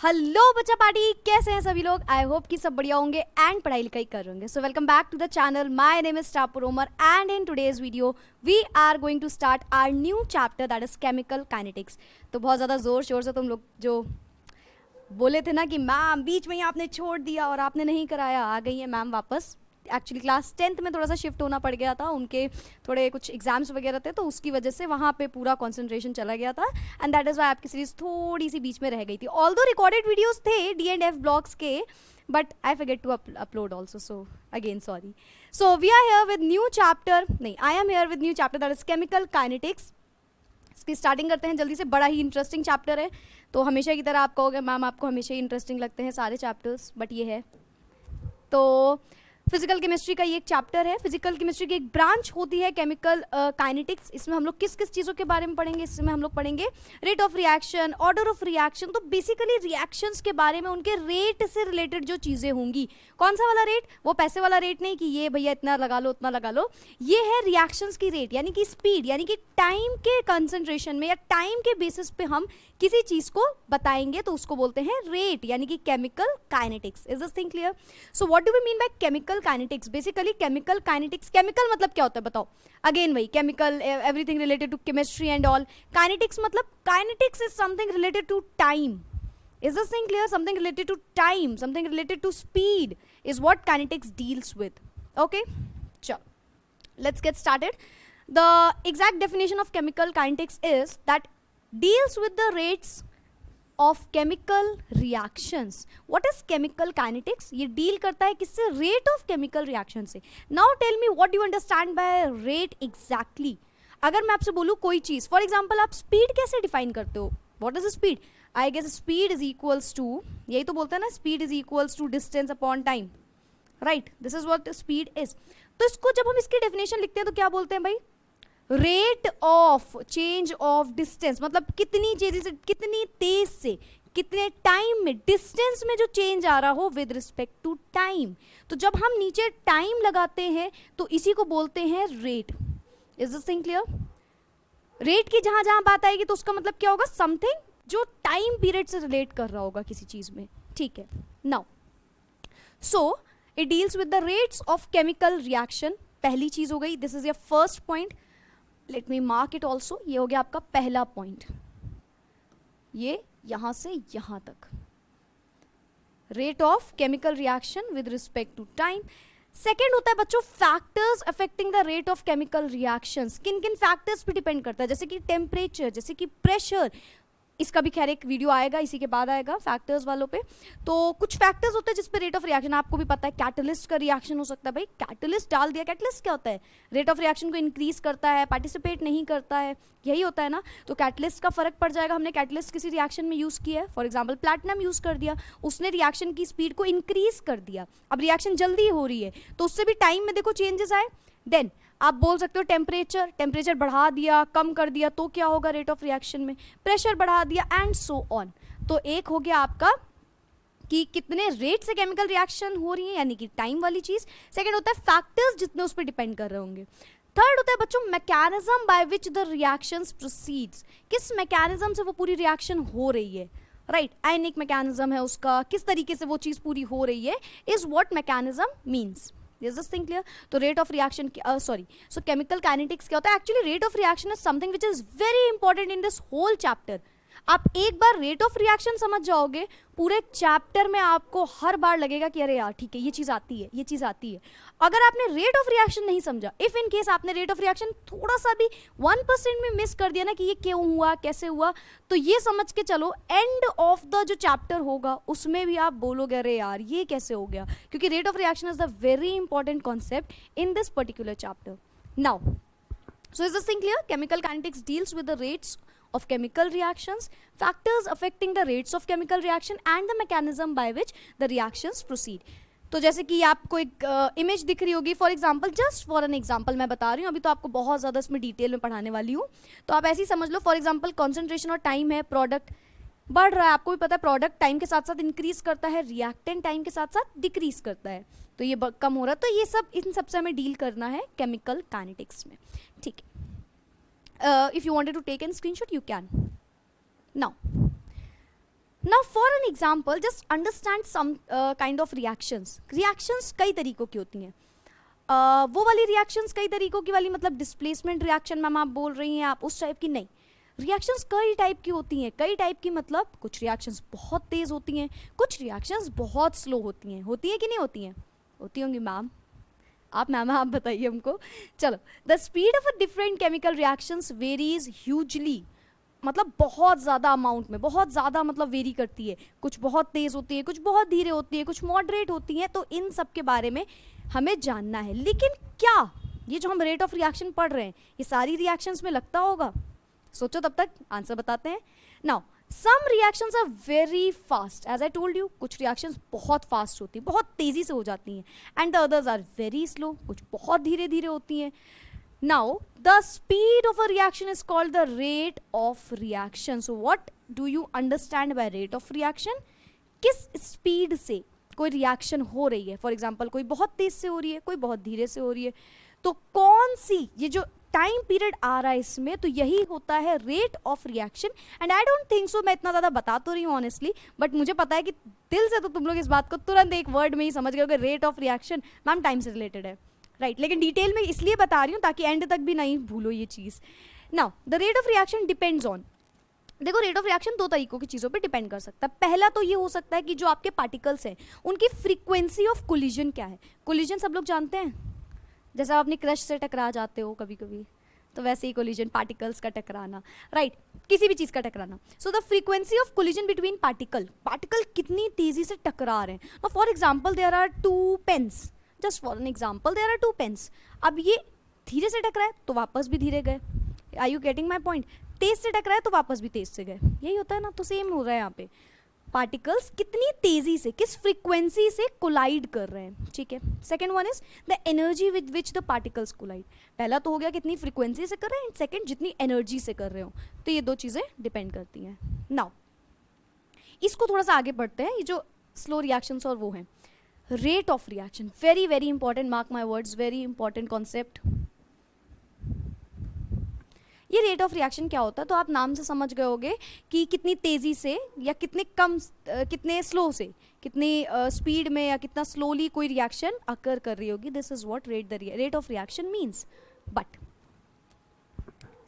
Hello बच्चा party, कैसे हैं सभी लोग। आई होप कि सब बढ़िया होंगे एंड पढ़ाई लिखाई कर रहे होंगे। So welcome back to the channel. My name is Tapur Omar and in today's video we are going to start our new chapter that is chemical kinetics. तो बहुत ज़्यादा ज़ोर शोर से तुम लोग जो बोले थे ना कि मैम बीच में ही आपने छोड़ दिया और आपने नहीं कराया, आ गई है मैम वापस। एक्चुअली क्लास 10th में थोड़ा सा शिफ्ट होना पड़ गया था, उनके थोड़े कुछ एग्जाम्स वगैरह थे, तो उसकी वजह से वहाँ पे पूरा कंसंट्रेशन चला गया था एंड दैट इज़ वाई आपकी सीरीज थोड़ी सी बीच में रह गई थी। ऑल्दो रिकॉर्डेड वीडियोस थे D&F ब्लॉग्स के, but I forget to upload also, so again sorry. So we are here with new chapter, नहीं I am here with new chapter that is chemical kinetics. इसकी starting करते हैं जल्दी से। बड़ा ही interesting chapter है, तो हमेशा की तरह आप कहोगे मैम आपको हमेशा ही इंटरेस्टिंग लगते हैं सारे चैप्टर्स, बट ये है तो फिजिकल केमिस्ट्री का ये एक चैप्टर है। फिजिकल केमिस्ट्री की एक ब्रांच होती है केमिकल काइनेटिक्स। इसमें हम लोग किस किस चीज़ों के बारे में पढ़ेंगे, इसमें हम लोग पढ़ेंगे rate of reaction, order of reaction. तो बेसिकली रिएक्शंस के बारे में, उनके रेट से रिलेटेड जो चीज़ें होंगी। कौन सा वाला रेट? वो पैसे वाला रेट नहीं कि ये भैया इतना लगा लो उतना लगा लो। ये है रिएक्शंस की रेट, यानी कि स्पीड, यानी कि टाइम के कंसंट्रेशन में या टाइम के बेसिस पे हम किसी चीज़ को बताएंगे तो उसको बोलते हैं रेट, यानी कि chemical kinetics. Is this thing clear? So what do we mean by chemical kinetics? Basically chemical kinetics, chemical मतलब क्या होता है बताओ? अगेन वही chemical, everything related to chemistry and all. Kinetics मतलब, kinetics is something related to time. Is this thing clear? Something related to time, something related to speed is what kinetics deals with. Okay? Sure. Let's get started. The exact definition of chemical kinetics is that deals with the rates of chemical reactions. What is chemical kinetics? ये deal करता है किससे? Rate of chemical reaction से. Now tell me what do you understand by rate exactly? अगर मैं आपसे बोलूँ कोई चीज़, for example आप speed कैसे define करते हो? What is speed? I guess speed is equals to, यही तो बोलते हैं ना, speed is equals to distance upon time, right? This is what speed is. तो इसको जब हम इसकी definition लिखते हैं तो क्या बोलते हैं भाई? Rate of change of distance, मतलब कितनी तेजी से, कितनी तेज से, कितने टाइम में, डिस्टेंस में जो चेंज आ रहा हो विद रिस्पेक्ट टू टाइम। तो जब हम नीचे टाइम लगाते हैं तो इसी को बोलते हैं rate. Is this thing clear? Rate की जहां जहां बात आएगी तो उसका मतलब क्या होगा? समथिंग जो टाइम पीरियड से रिलेट कर रहा होगा किसी चीज में, ठीक है। Now so it deals with the rates of chemical reaction. पहली चीज हो गई, this is your first point. Let me mark it also. ये हो गया आपका पहला पॉइंट, ये यहां से यहां तक, rate of chemical reaction with respect to time. Second होता है बच्चों factors affecting the rate of chemical reactions. किन किन फैक्टर्स पे डिपेंड करता है? जैसे कि टेम्परेचर, जैसे कि प्रेशर। इसका भी खैर एक वीडियो आएगा, इसी के बाद आएगा फैक्टर्स वालों पे। तो कुछ फैक्टर्स होते हैं जिस पे रेट ऑफ रिएक्शन, आपको भी पता है कैटलिस्ट का रिएक्शन हो सकता है। भाई कैटलिस्ट डाल दिया, कैटलिस्ट क्या होता है? रेट ऑफ रिएक्शन को इंक्रीज करता है, पार्टिसिपेट नहीं करता है, यही होता है ना। तो कैटलिस्ट का फर्क पड़ जाएगा। हमने कैटलिस्ट किसी रिएक्शन में यूज़ किया है, फॉर एग्जाम्पल प्लैटिनम यूज़ कर दिया, उसने रिएक्शन की स्पीड को इंक्रीज कर दिया। अब रिएक्शन जल्दी हो रही है तो उससे भी टाइम में देखो चेंजेस आए। देन आप बोल सकते हो टेम्परेचर, टेम्परेचर बढ़ा दिया, कम कर दिया तो क्या होगा रेट ऑफ रिएक्शन में? प्रेशर बढ़ा दिया एंड सो ऑन। तो एक हो गया आपका कि कितने रेट से केमिकल रिएक्शन हो रही है, यानी कि टाइम वाली चीज। सेकंड होता है फैक्टर्स जितने उस पर डिपेंड कर रहे होंगे। थर्ड होता है बच्चों mechanism by which the reactions proceeds. किस मैकेनिज्म से वो पूरी रिएक्शन हो रही है, राइट? आयनिक मैकेनिज्म है उसका, किस तरीके से वो चीज पूरी हो रही है, is what mechanism means. Is this thing clear? तो rate of reaction, sorry, so chemical kinetics क्या होता है? Actually rate of reaction is something which is very important in this whole chapter. आप एक बार रेट ऑफ रिएक्शन समझ जाओगे, पूरे chapter में आपको हर बार लगेगा कि अरे यार ठीक है ये चीज़ आती है, ये चीज़ आती है। अगर आपने रेट ऑफ रिएक्शन नहीं समझा, इफ इन केस आपने रेट ऑफ रिएक्शन थोड़ा सा भी 1% में मिस कर दिया ना कि ये क्यों हुआ, कैसे हुआ, तो ये समझ के चलो एंड ऑफ द जो चैप्टर होगा उसमें भी आप बोलोगे अरे यार ये कैसे हो गया, क्योंकि rate of reaction is the very important concept in this particular chapter. Now so is this thing clear? Chemical kinetics deals with the rates of chemical reactions, factors affecting the rates of chemical reaction and the mechanism by which the reactions proceed. तो जैसे कि आपको एक image दिख रही होगी, for example, just for an example मैं बता रही हूँ, अभी तो आपको बहुत ज़्यादा इसमें डिटेल में पढ़ाने वाली हूँ, तो आप ऐसे ही समझ लो। फॉर एग्जाम्पल कॉन्सेंट्रेशन और टाइम है, प्रोडक्ट बढ़ रहा है, आपको भी पता है प्रोडक्ट टाइम के साथ साथ इंक्रीज करता है, रिएक्टेंट टाइम के साथ साथ डिक्रीज करता है, तो ये कम हो रहा है। तो ये सब, इन सबसे हमें डील करना है केमिकल काइनेटिक्स में, ठीक है। If you wanted to take a screenshot, you can. Now, now for an example just understand some kind of reactions. Reactions कई तरीकों की होती हैं. वो वाली रिएक्शंस कई तरीकों की वाली मतलब डिस्प्लेसमेंट रिएक्शन मैम आप बोल रही हैं, आप उस टाइप की नहीं. रिएक्शंस कई टाइप की होती हैं. कई टाइप की मतलब कुछ रिएक्शंस बहुत तेज होती हैं, कुछ रिएक्शंस बहुत स्लो होती हैं. होती हैं कि नहीं होती हैं? होती होंगी मैम. आप मैम आप बताइए हमको. चलो, the speed of a different chemical reactions varies hugely. मतलब बहुत ज़्यादा अमाउंट में, बहुत ज़्यादा मतलब वेरी करती है. कुछ बहुत तेज़ होती है, कुछ बहुत धीरे होती है, कुछ मॉडरेट होती हैं. तो इन सब के बारे में हमें जानना है. लेकिन क्या ये जो हम रेट ऑफ रिएक्शन पढ़ रहे हैं ये सारी रिएक्शंस में लगता होगा? सोचो, तब तक आंसर बताते हैं. Now some reactions are very fast. As I told you, कुछ रिएक्शंस बहुत फास्ट होती हैं, बहुत तेज़ी से हो जाती हैं. And the others are very slow, कुछ बहुत धीरे धीरे होती हैं. Now, the speed of a reaction is called the rate of reaction. So, what do you understand by rate of reaction? किस स्पीड से कोई रिएक्शन हो रही है. फॉर एग्जाम्पल कोई बहुत तेज से हो रही है, कोई बहुत धीरे से हो रही है. तो कौन सी ये जो टाइम पीरियड आ रहा है इसमें, तो यही होता है rate of reaction. And I don't think so मैं इतना ज़्यादा बता तो रही हूँ ऑनेस्टली, बट मुझे पता है कि दिल से तो तुम लोग इस बात को तुरंत एक वर्ड में ही समझ गए कि rate of reaction ma'am time से रिलेटेड है. राइट, लेकिन डिटेल में इसलिए बता रही हूँ ताकि एंड तक भी नहीं भूलो ये चीज़. Now the rate of reaction depends on. देखो, रेट ऑफ रिएक्शन दो तरीकों की चीज़ों पे डिपेंड कर सकता है. पहला तो ये हो सकता है कि जो आपके पार्टिकल्स हैं उनकी फ्रीक्वेंसी ऑफ कोलिजन क्या है. कोलिजन सब लोग जानते हैं, जैसा आप अपनी क्रश से टकरा जाते हो कभी कभी, तो वैसे ही कोलिजन, पार्टिकल्स का टकराना. राइट, किसी भी चीज़ का टकराना. So the frequency of collision between particle कितनी तेज़ी से टकरा रहे हैं. Now for example there are two pens. Just for an example there are two pens. अब ये धीरे से टकराए तो वापस भी धीरे गए. Are you getting my point? तेज से टकराए तो वापस भी तेज से गए. यही होता है ना. तो सेम हो रहा है यहाँ पे. पार्टिकल्स कितनी तेजी से, किस फ्रीक्वेंसी से कोलाइड कर रहे हैं. ठीक है. Second one is the energy with which the particles collide. पहला तो हो गया कितनी फ्रीक्वेंसी से कर रहे हैं, एंड सेकेंड जितनी एनर्जी से कर रहे हो. तो ये दो चीज़ें डिपेंड करती हैं. नाउ इसको थोड़ा सा आगे बढ़ते हैं. ये जो स्लो रिएक्शंस और वो हैं, rate of reaction very very important. Mark my words, very important concept. ये रेट ऑफ रिएक्शन क्या होता है, तो आप नाम से समझ गए होंगे कि कितनी तेज़ी से या कितने कम, कितने स्लो से, कितनी स्पीड में या कितना स्लोली कोई रिएक्शन अकर कर रही होगी. This is what rate of reaction means. But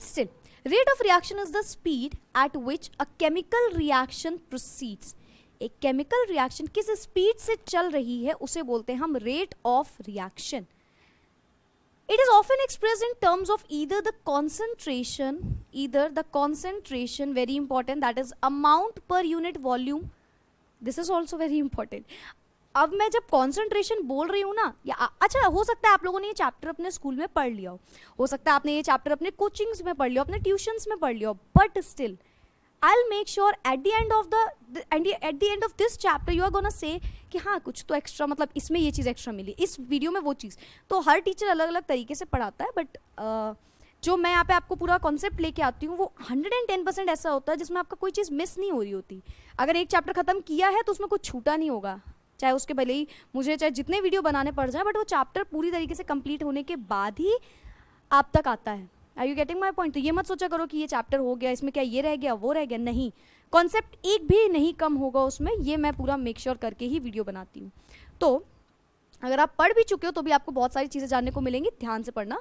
still rate of reaction is the speed at which a chemical reaction proceeds. एक केमिकल रिएक्शन किस स्पीड से चल रही है उसे बोलते हैं हम rate of reaction. It is often expressed in terms of either the concentration, very important, that is amount per unit volume. This is also very important. अब मैं जब concentration बोल रही हूँ ना, या अच्छा हो सकता है आप लोगों ने ये चैप्टर अपने स्कूल में पढ़ लिया हो सकता है आपने ये चैप्टर अपने कोचिंग्स में पढ़ लिया हो, अपने ट्यूशंस में पढ़ लिया हो, but still I'll make sure at the end of this chapter you are gonna say कि हाँ कुछ तो एक्स्ट्रा, मतलब इसमें ये चीज़ एक्स्ट्रा मिली, इस वीडियो में वो चीज़. तो हर टीचर अलग अलग तरीके से पढ़ाता है, बट जो मैं यहाँ पे आपको पूरा कॉन्सेप्ट लेके आती हूँ वो 110% ऐसा होता है जिसमें आपका कोई चीज़ मिस नहीं हो रही होती. अगर एक चैप्टर खत्म किया है तो उसमें कुछ छूटा नहीं होगा, चाहे उसके भले ही मुझे चाहे जितने वीडियो बनाने पड़ जाए, बट वो चैप्टर पूरी तरीके से कंप्लीट होने के बाद ही आप तक आता है. Are you getting my point? तो ये मत सोचा करो कि ये चैप्टर हो गया, इसमें क्या ये रह गया वो रह गया. नहीं, कॉन्सेप्ट एक भी नहीं कम होगा उसमें. ये मैं पूरा मेक श्योर करके ही वीडियो बनाती हूँ. तो अगर आप पढ़ भी चुके हो तो भी आपको बहुत सारी चीज़ें जानने को मिलेंगी. ध्यान से पढ़ना.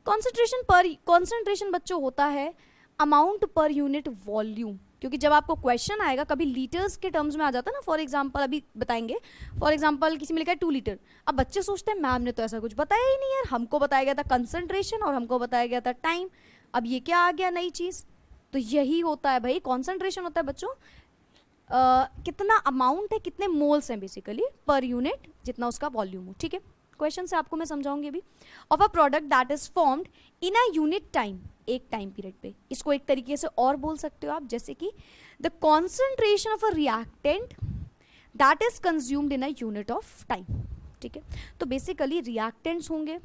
कॉन्सेंट्रेशन बच्चों होता है अमाउंट पर यूनिट वॉल्यूम. क्योंकि जब आपको क्वेश्चन आएगा कभी लीटर्स के टर्म्स में आ जाता है ना. फॉर एग्जांपल अभी बताएंगे, फॉर एग्जांपल किसी में लिखा है 2 लीटर. अब बच्चे सोचते हैं मैम ने तो ऐसा कुछ बताया ही नहीं यार, हमको बताया गया था कंसंट्रेशन और हमको बताया गया था टाइम. अब ये क्या आ गया नई चीज़? तो यही होता है भाई, कॉन्सेंट्रेशन होता है बच्चों कितना अमाउंट है, कितने मोल्स हैं बेसिकली पर यूनिट, जितना उसका वॉल्यूम हो. ठीक है. क्वेश्चन से आपको मैं समझाऊंगी अभी. Of a product that is formed in a unit time, एक टाइम पीरियड पे. इसको एक तरीके से और बोल सकते हो आप, जैसे कि the concentration of a reactant that is consumed in a unit of time. ठीक है. तो बेसिकली रिएक्टेंट्स होंगे,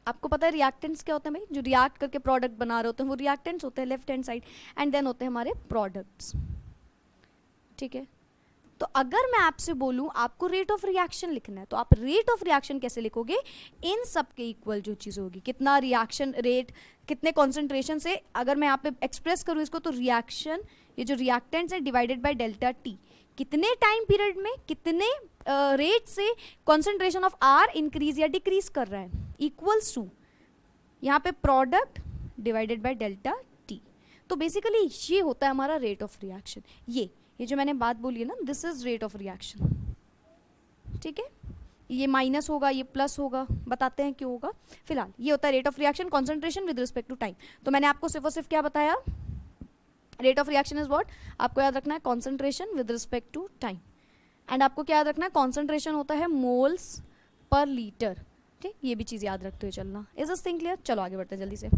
आपको पता है रिएक्टेंट्स क्या होते हैं भाई, जो रिएक्ट करके प्रोडक्ट बना रहे होते हैं वो रिएक्टेंट्स होते हैं left hand side. And then होते हैं हमारे प्रोडक्ट्स. ठीक है. तो अगर मैं आपसे बोलूं आपको रेट ऑफ रिएक्शन लिखना है, तो आप रेट ऑफ रिएक्शन कैसे लिखोगे? इन सब के इक्वल जो चीज़ होगी, कितना रिएक्शन रेट, कितने कॉन्सेंट्रेशन से, अगर मैं यहाँ पे एक्सप्रेस करूँ इसको, तो रिएक्शन ये जो रिएक्टेंट्स है डिवाइडेड बाय डेल्टा टी, कितने टाइम पीरियड में कितने रेट से कॉन्सेंट्रेशन ऑफ आर इंक्रीज या डिक्रीज कर रहा है, इक्वल्स टू यहाँ पे product divided by delta T. तो बेसिकली ये होता है हमारा रेट ऑफ रिएक्शन। ये जो मैंने बात बोली है ना, this is rate of reaction, ठीक है। ये माइनस होगा, ये प्लस होगा, बताते हैं क्यों होगा। फिलहाल ये होता है rate of reaction, concentration with respect to time. तो मैंने आपको सिर्फ और सिर्फ क्या बताया, rate of reaction is what, आपको याद रखना है concentration with respect to time, and आपको क्या याद रखना है, कॉन्सेंट्रेशन होता है मोल्स पर लीटर, ठीक। ये भी चीज़ याद रखते हुए चलना। Is this thing clear? चलो आगे बढ़ते हैं जल्दी से।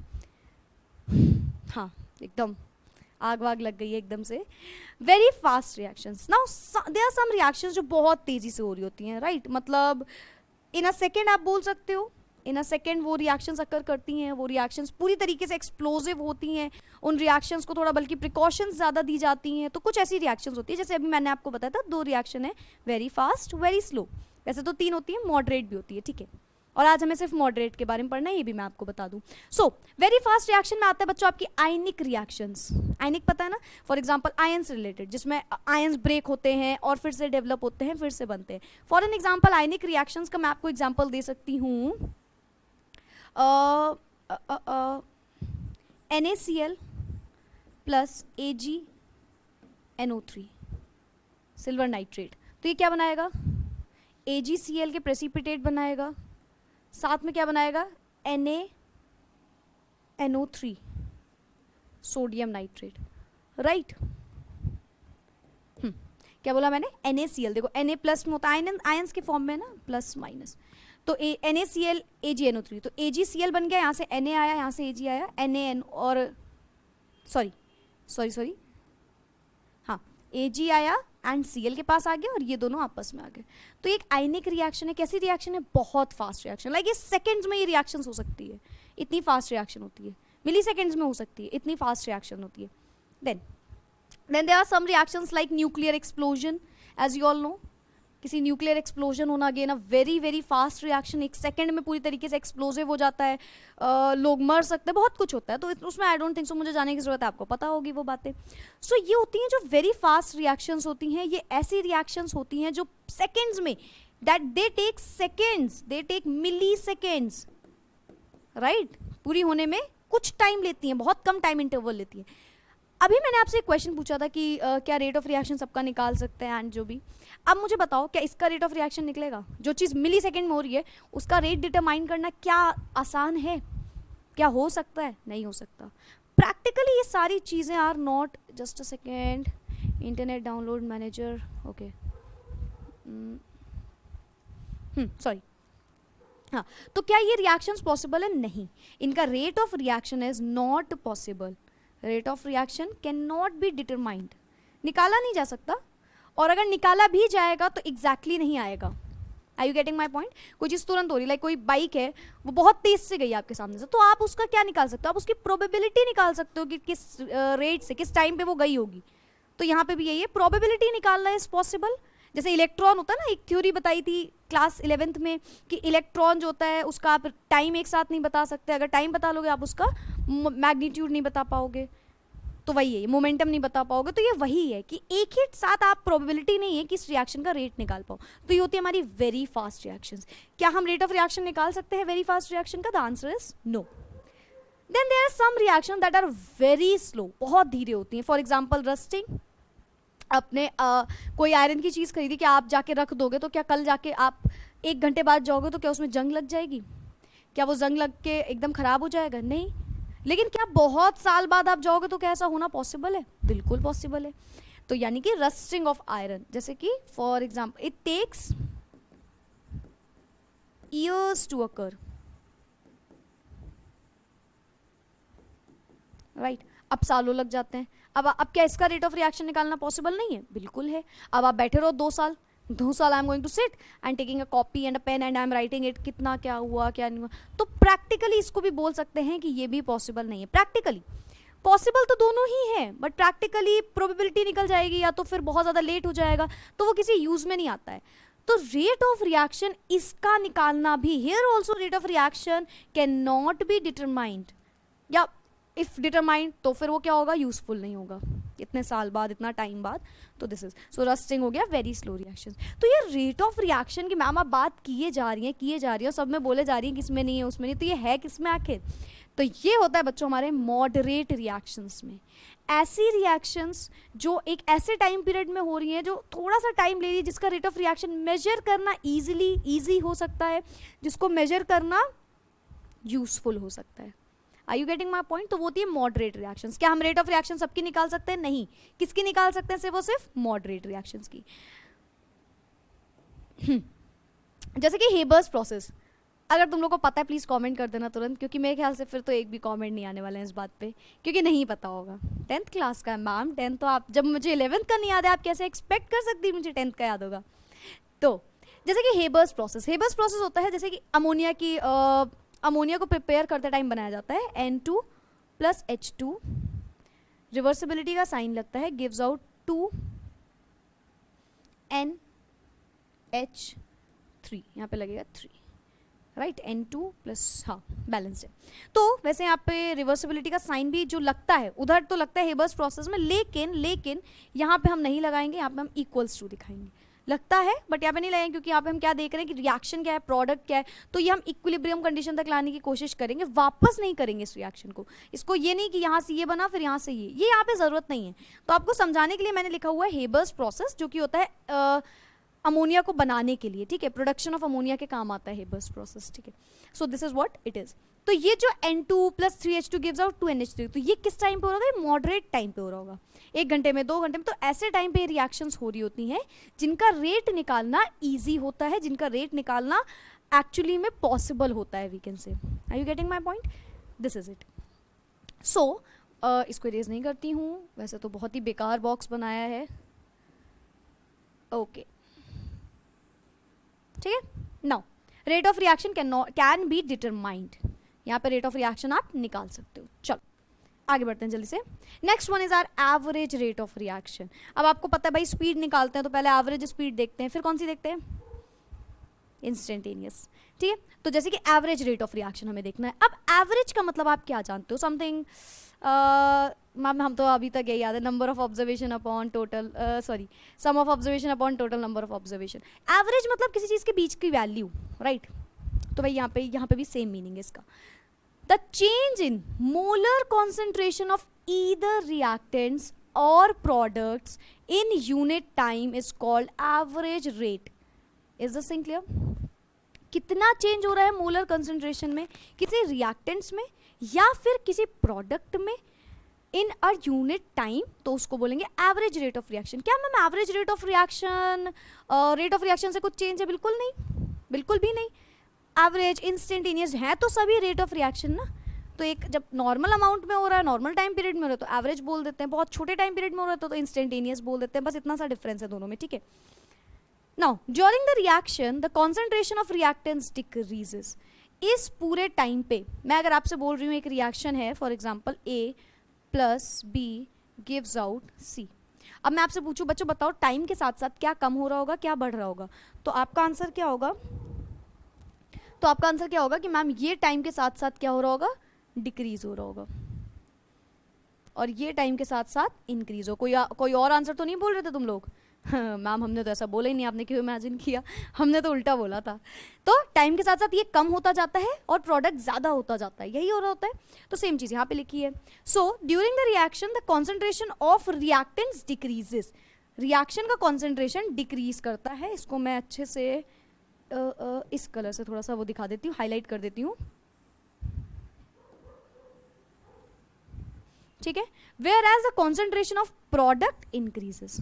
हाँ, एकदम आग वाग लग गई है एकदम से। Very fast reactions, now there are some reactions जो बहुत तेजी से हो रही होती हैं, राइट। मतलब इन अ सेकेंड आप बोल सकते हो, इन अ सेकेंड वो रिएक्शंस अकर करती हैं, वो रिएक्शंस पूरी तरीके से एक्सप्लोजिव होती हैं, उन रिएक्शंस को थोड़ा बल्कि प्रिकॉशंस ज़्यादा दी जाती हैं। तो कुछ ऐसी रिएक्शंस होती है, जैसे अभी मैंने आपको बताया था 2 रिएक्शन है, वेरी फास्ट, वेरी स्लो। वैसे तो 3 होती है, मॉडरेट भी होती है, ठीक है। और आज हमें सिर्फ मॉडरेट के बारे में पढ़ना है, ये भी मैं आपको बता दूं। सो वेरी फास्ट रिएक्शन में आता है बच्चों आपकी आयनिक रिएक्शंस। आयनिक पता है ना, फॉर एग्जांपल आयंस रिलेटेड, जिसमें आयंस ब्रेक होते हैं और फिर से डेवलप होते हैं, फिर से बनते हैं। For an example ionic reactions का मैं आपको एग्जांपल दे सकती हूँ, NaCl plus AgNO3 silver nitrate. तो ये क्या बनाएगा, AgCl के प्रेसिपिटेट बनाएगा, साथ में क्या बनाएगा, NaNO3 सोडियम नाइट्रेट, राइट। क्या बोला मैंने, NaCl, देखो Na प्लस में होता है, आयंस के फॉर्म में ना, प्लस माइनस। तो NaCl AgNO3, तो AgCl बन गया, यहाँ से Na आया, यहाँ से Ag आया, NaN और सॉरी हाँ, Ag आया एंड Cl के पास आ गया और ये दोनों आपस में आ गए। तो एक आयनिक रिएक्शन है, कैसी रिएक्शन है, बहुत फास्ट रिएक्शन, लाइक ये सेकंड्स में ये रिएक्शंस हो सकती है, इतनी फास्ट रिएक्शन होती है, मिली सेकेंड्स में हो सकती है, इतनी फास्ट रिएक्शन होती है। Then there are some reactions like nuclear explosion, as you all know, किसी न्यूक्लियर एक्सप्लोजन होना, again a very very fast reaction, एक सेकंड में पूरी तरीके से एक्सप्लोजिव हो जाता है, लोग मर सकते हैं, बहुत कुछ होता है। तो उसमें आई डोंट थिंक सो मुझे जाने की जरूरत है, आपको पता होगी वो बातें। सो ये होती हैं जो वेरी फास्ट रिएक्शंस होती हैं, ये ऐसी रिएक्शंस होती हैं जो सेकेंड्स में, that they take seconds, they take milliseconds, right, पूरी होने में कुछ टाइम लेती हैं, बहुत कम टाइम इंटरवल लेती हैं। अभी मैंने आपसे एक क्वेश्चन पूछा था कि क्या रेट ऑफ रिएक्शन सबका निकाल सकते हैं एंड जो भी। अब मुझे बताओ, क्या इसका रेट ऑफ रिएक्शन निकलेगा? जो चीज़ मिली सेकेंड में हो रही है उसका रेट डिटरमाइन करना क्या आसान है? क्या हो सकता है? नहीं हो सकता। प्रैक्टिकली ये सारी चीज़ें are not, just a second, internet download manager, okay, sorry, हाँ। तो क्या ये रिएक्शंस पॉसिबल है? नहीं, इनका rate of reaction is not possible. Rate of reaction can not be determined, निकाला नहीं जा सकता, और अगर निकाला भी जाएगा तो एग्जैक्टली नहीं आएगा। Are you getting my point? कोई चीज़ तुरंत हो रही, लाइक कोई बाइक है, वो बहुत तेज से गई आपके सामने से, तो आप उसका क्या निकाल सकते हो? आप उसकी प्रोबेबिलिटी निकाल सकते हो कि किस रेट से, किस टाइम पे वो गई होगी। तो यहाँ पे भी यही है, प्रोबेबिलिटी निकालना इज पॉसिबल। जैसे इलेक्ट्रॉन होता है ना, एक थ्योरी बताई थी क्लास 11th में कि इलेक्ट्रॉन जो होता है उसका आप टाइम एक साथ नहीं बता सकते, अगर टाइम बता लोगे आप उसका मैग्नीट्यूड नहीं बता पाओगे, तो वही है, मोमेंटम नहीं बता पाओगे। तो ये वही है कि एक ही साथ आप प्रोबेबिलिटी नहीं है कि इस रिएक्शन का रेट निकाल पाओ। तो ये होती है हमारी वेरी फास्ट रिएक्शंस। क्या हम रेट ऑफ रिएक्शन निकाल सकते हैं वेरी फास्ट रिएक्शन का? The answer is no. Then there are some reaction that are very slow, बहुत धीरे होती हैं। फॉर एग्जाम्पल रस्टिंग, अपने कोई आयरन की चीज़ खरीदी, क्या आप जाके रख दोगे तो क्या कल जाके आप 1 घंटे बाद जाओगे तो क्या उसमें जंग लग जाएगी? क्या वो जंग लग के एकदम ख़राब हो जाएगा? नहीं। लेकिन क्या बहुत साल बाद आप जाओगे तो क्या ऐसा होना पॉसिबल है? बिल्कुल पॉसिबल है। तो यानी कि रस्टिंग ऑफ आयरन, जैसे कि for example it takes years to occur, right, अब सालों लग जाते हैं। अब क्या इसका रेट ऑफ रिएक्शन निकालना पॉसिबल नहीं है? बिल्कुल है। अब आप बैठे रहो 2 साल I am going to sit and taking a copy and a pen and I am writing it, कितना क्या हुआ क्या नहीं हुआ। तो प्रैक्टिकली इसको भी बोल सकते हैं कि ये भी पॉसिबल नहीं है। प्रैक्टिकली पॉसिबल तो दोनों ही है, बट प्रैक्टिकली प्रोबेबिलिटी निकल जाएगी या तो फिर बहुत ज़्यादा लेट हो जाएगा, तो वो किसी यूज में नहीं आता है। तो रेट ऑफ रिएक्शन इसका निकालना भी, here also rate of reaction can not be determined, या इफ डिटरमाइंड तो फिर वो क्या होगा, यूजफुल नहीं होगा इतने साल बाद, इतना टाइम बाद। तो दिस इज, सो रस्टिंग हो गया वेरी स्लो रिएक्शन। तो ये रेट ऑफ रिएक्शन की मैम आप बात किए जा रही हैं, सब में बोले जा रही हैं किसमें नहीं है उसमें नहीं, तो ये है किसमें आखिर? तो ये होता है बच्चों हमारे मॉडरेट रिएक्शंस में। ऐसी रिएक्शंस जो एक ऐसे टाइम पीरियड में हो रही हैं, जो थोड़ा सा टाइम ले रही है, जिसका रेट ऑफ रिएक्शन मेजर करना ईजी हो सकता है, जिसको मेजर करना यूजफुल हो सकता है। Are you getting my point? तो वो होती है मॉडरेट रिएक्शंस। क्या हम रेट ऑफ रिएक्शन सबकी निकाल सकते हैं? नहीं। किसकी निकाल सकते हैं? सिर्फ मॉडरेट रिएक्शंस की। जैसे कि हेबर्स प्रोसेस, अगर तुम लोग को पता है प्लीज कमेंट कर देना तुरंत, क्योंकि मेरे ख्याल से फिर तो एक भी कमेंट नहीं आने वाले हैं इस बात पे, क्योंकि नहीं पता होगा। 10th क्लास का है मैम, 10th तो आप, जब मुझे 11th का नहीं याद है, आप कैसे एक्सपेक्ट कर सकती मुझे 10th का याद होगा? तो जैसे कि हेबर्स प्रोसेस होता है, जैसे कि अमोनिया को प्रिपेयर करते टाइम बनाया जाता है N2 + H2, रिवर्सिबिलिटी का साइन लगता है, गिव्स आउट 2NH3, यहाँ पे लगेगा 3, राइट, N2 प्लस, हाँ बैलेंस है। तो वैसे यहाँ पे रिवर्सिबिलिटी का साइन भी जो लगता है उधर तो लगता है हेबर्स प्रोसेस में, लेकिन यहाँ पे हम नहीं लगाएंगे, यहाँ पे हम इक्वल्स टू दिखाएंगे। लगता है बट यहाँ पे नहीं लगाएंगे, क्योंकि यहाँ पे हम क्या देख रहे हैं कि रिएक्शन क्या है, प्रोडक्ट क्या है, तो ये हम इक्विलिब्रियम कंडीशन तक लाने की कोशिश करेंगे, वापस नहीं करेंगे इस रिएक्शन को। इसको ये नहीं कि यहाँ से ये बना फिर यहाँ से ये यहाँ पे ज़रूरत नहीं है। तो आपको समझाने के लिए मैंने लिखा हुआ है हेबर्स प्रोसेस, जो कि होता है अमोनिया को बनाने के लिए, ठीक है, प्रोडक्शन ऑफ अमोनिया के काम आता है हेबर्स प्रोसेस, ठीक है। So this is what it is. तो ये जो N2 + 3H2 gives out 2NH3, तो ये किस टाइम पे हो रहा होगा? मॉडरेट टाइम पे हो रहा होगा, 1 घंटे में, 2 घंटे में। तो ऐसे टाइम पे रिएक्शंस हो रही होती हैं जिनका रेट निकालना ईजी होता है, जिनका रेट निकालना एक्चुअली में पॉसिबल होता है, we can say. Are you getting my point? This is it. So इसको इरेज नहीं करती हूँ, वैसे तो बहुत ही बेकार बॉक्स बनाया है, ओके, ठीक है। Now rate of reaction can be determined, यहाँ पे रेट ऑफ रिएक्शन आप निकाल सकते हो। चलो आगे बढ़ते हैं जल्दी से। Next one is our average rate of reaction. अब आपको पता है भाई स्पीड निकालते हैं तो पहले एवरेज स्पीड देखते हैं, फिर कौन सी देखते हैं? इंस्टेंटेनियस, ठीक है। तो जैसे कि एवरेज रेट ऑफ रिएक्शन हमें देखना है। अब एवरेज का मतलब आप क्या जानते हो? समथिंग, मैम हम तो अभी तक यही याद है, number of observation upon total, sorry, sum of observation upon total number of observation. Average मतलब किसी चीज़ के बीच की वैल्यू, राइट। तो भाई यहाँ पे भी सेम मीनिंग है इसका। The change in molar concentration of either reactants और products in unit time is called average rate. Is this thing clear? कितना चेंज हो रहा है मोलर कंसंट्रेशन में किसी रिएक्टेंट्स में या फिर किसी प्रोडक्ट में इन अ यूनिट टाइम, तो उसको बोलेंगे एवरेज रेट ऑफ रिएक्शन। क्या ma'am average rate of reaction से कुछ चेंज है? बिल्कुल नहीं, बिल्कुल भी नहीं। एवरेज, इंस्टेंटेनियस है तो सभी रेट ऑफ रिएक्शन ना। तो एक जब नॉर्मल अमाउंट में हो रहा है, नॉर्मल टाइम पीरियड में हो रहा है तो एवरेज बोल देते हैं, बहुत छोटे टाइम पीरियड में हो रहा है तो इंस्टेंटेनियस बोल देते हैं, बस इतना सा डिफरेंस है दोनों में, ठीक है। Now, during the reaction, the concentration of reactants decreases. इस पूरे टाइम पे मैं अगर आपसे बोल रही हूँ एक रिएक्शन है, for example A + B gives out C। अब मैं आपसे पूछूं बच्चों बताओ टाइम के साथ साथ क्या कम हो रहा होगा, क्या बढ़ रहा होगा? तो आपका आंसर क्या होगा? कि मैम ये टाइम के साथ साथ क्या हो रहा होगा? डिक्रीज हो रहा होगा, और ये टाइम के साथ साथ इंक्रीज हो। कोई और आंसर तो नहीं बोल रहे थे तुम लोग? मैम हमने तो ऐसा बोला ही नहीं, आपने क्यों इमेजिन किया? हमने तो उल्टा बोला था। तो टाइम के साथ साथ ये कम होता जाता है और प्रोडक्ट ज़्यादा होता जाता है, यही हो रहा होता है। तो सेम चीज़ यहाँ पे लिखी है। So during the reaction the concentration of reactants decreases. Reaction का कॉन्सेंट्रेशन डिक्रीज करता है। इसको मैं अच्छे से इस कलर से थोड़ा सा वो दिखा देती हूँ, हाईलाइट कर देती हूँ, ठीक है। Whereas the concentration of product increases.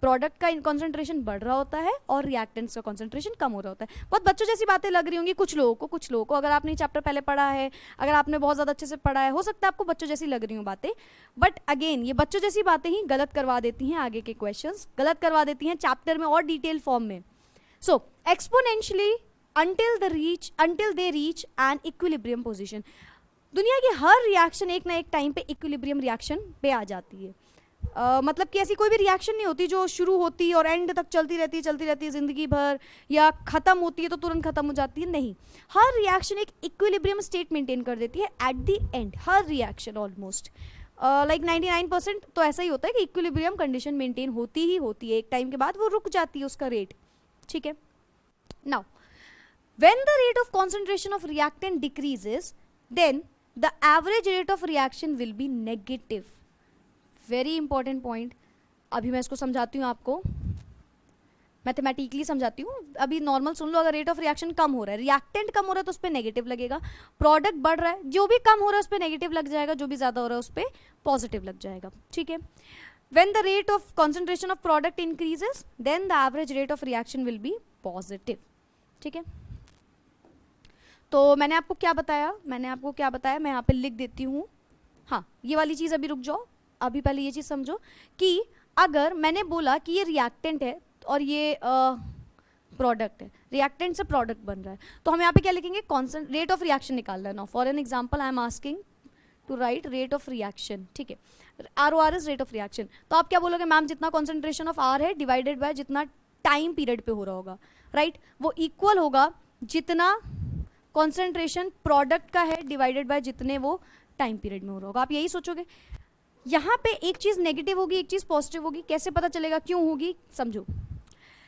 Product का कॉन्सेंट्रेशन बढ़ रहा होता है और रिएक्टेंट्स का कॉन्सेंट्रेशन कम हो रहा होता है। बहुत बच्चों जैसी बातें लग रही होंगी कुछ लोगों को अगर आपने चैप्टर पहले पढ़ा है, अगर आपने बहुत ज़्यादा अच्छे से पढ़ा है, हो सकता है आपको बच्चों जैसी लग रही हो बातें, बट अगेन ये बच्चों जैसी बातें ही गलत करवा देती हैं, आगे के क्वेश्चंस गलत करवा देती हैं चैप्टर में और डिटेल फॉर्म में। सो exponentially until they reach an equilibrium position। दुनिया की हर रिएक्शन एक ना एक टाइम पे इक्विलिब्रियम रिएक्शन पे आ जाती है। मतलब कि ऐसी कोई भी रिएक्शन नहीं होती जो शुरू होती और एंड तक चलती रहती है ज़िंदगी भर, या ख़त्म होती है तो तुरंत ख़त्म हो जाती है, नहीं। हर रिएक्शन एक इक्विलिब्रियम स्टेट मेंटेन कर देती है at the end, her reaction almost like 99% तो ऐसा ही होता है कि इक्विलिब्रियम कंडीशन मेंटेन होती ही होती है, एक टाइम के बाद वो रुक जाती है उसका रेट, ठीक है। Now when the rate of concentration of reactant decreases, then the average rate of reaction will be negative. Very important point. अभी मैं इसको समझाती हूँ आपको, मैथमेटिकली समझाती हूँ। अभी नॉर्मल सुन लो, अगर रेट ऑफ रिएक्शन कम हो रहा है, रिएक्टेंट कम हो रहा है तो उस पर नेगेटिव लगेगा, प्रोडक्ट बढ़ रहा है, जो भी कम हो रहा है उस पर नेगेटिव लग जाएगा, जो भी ज़्यादा हो रहा है उस पर पॉजिटिव लग जाएगा, ठीक है। When the rate of concentration of product increases, then the average rate of reaction will be positive, ठीक है। तो मैंने आपको क्या बताया, मैं यहाँ पे लिख देती हूँ। हाँ, ये वाली चीज़ अभी रुक जाओ, अभी पहले ये चीज़ समझो कि अगर मैंने बोला कि ये रिएक्टेंट है और ये प्रोडक्ट है, रिएक्टेंट से प्रोडक्ट बन रहा है, तो हम यहाँ पे क्या लिखेंगे, कॉन्स्टेंट रेट ऑफ रिएक्शन निकालना है। Now for an example I am asking to write rate of reaction, ठीक है, ROR is rate of reaction. तो आप क्या बोलोगे, मैम जितना कॉन्सेंट्रेशन ऑफ R है डिवाइडेड बाय जितना टाइम पीरियड पे हो रहा होगा, राइट, वो इक्वल होगा जितना कॉन्सेंट्रेशन प्रोडक्ट का है डिवाइडेड बाय जितने वो टाइम पीरियड में हो रहा होगा। आप यही सोचोगे। यहाँ पे एक चीज़ नेगेटिव होगी, एक चीज़ पॉजिटिव होगी, कैसे पता चलेगा, क्यों होगी, समझो।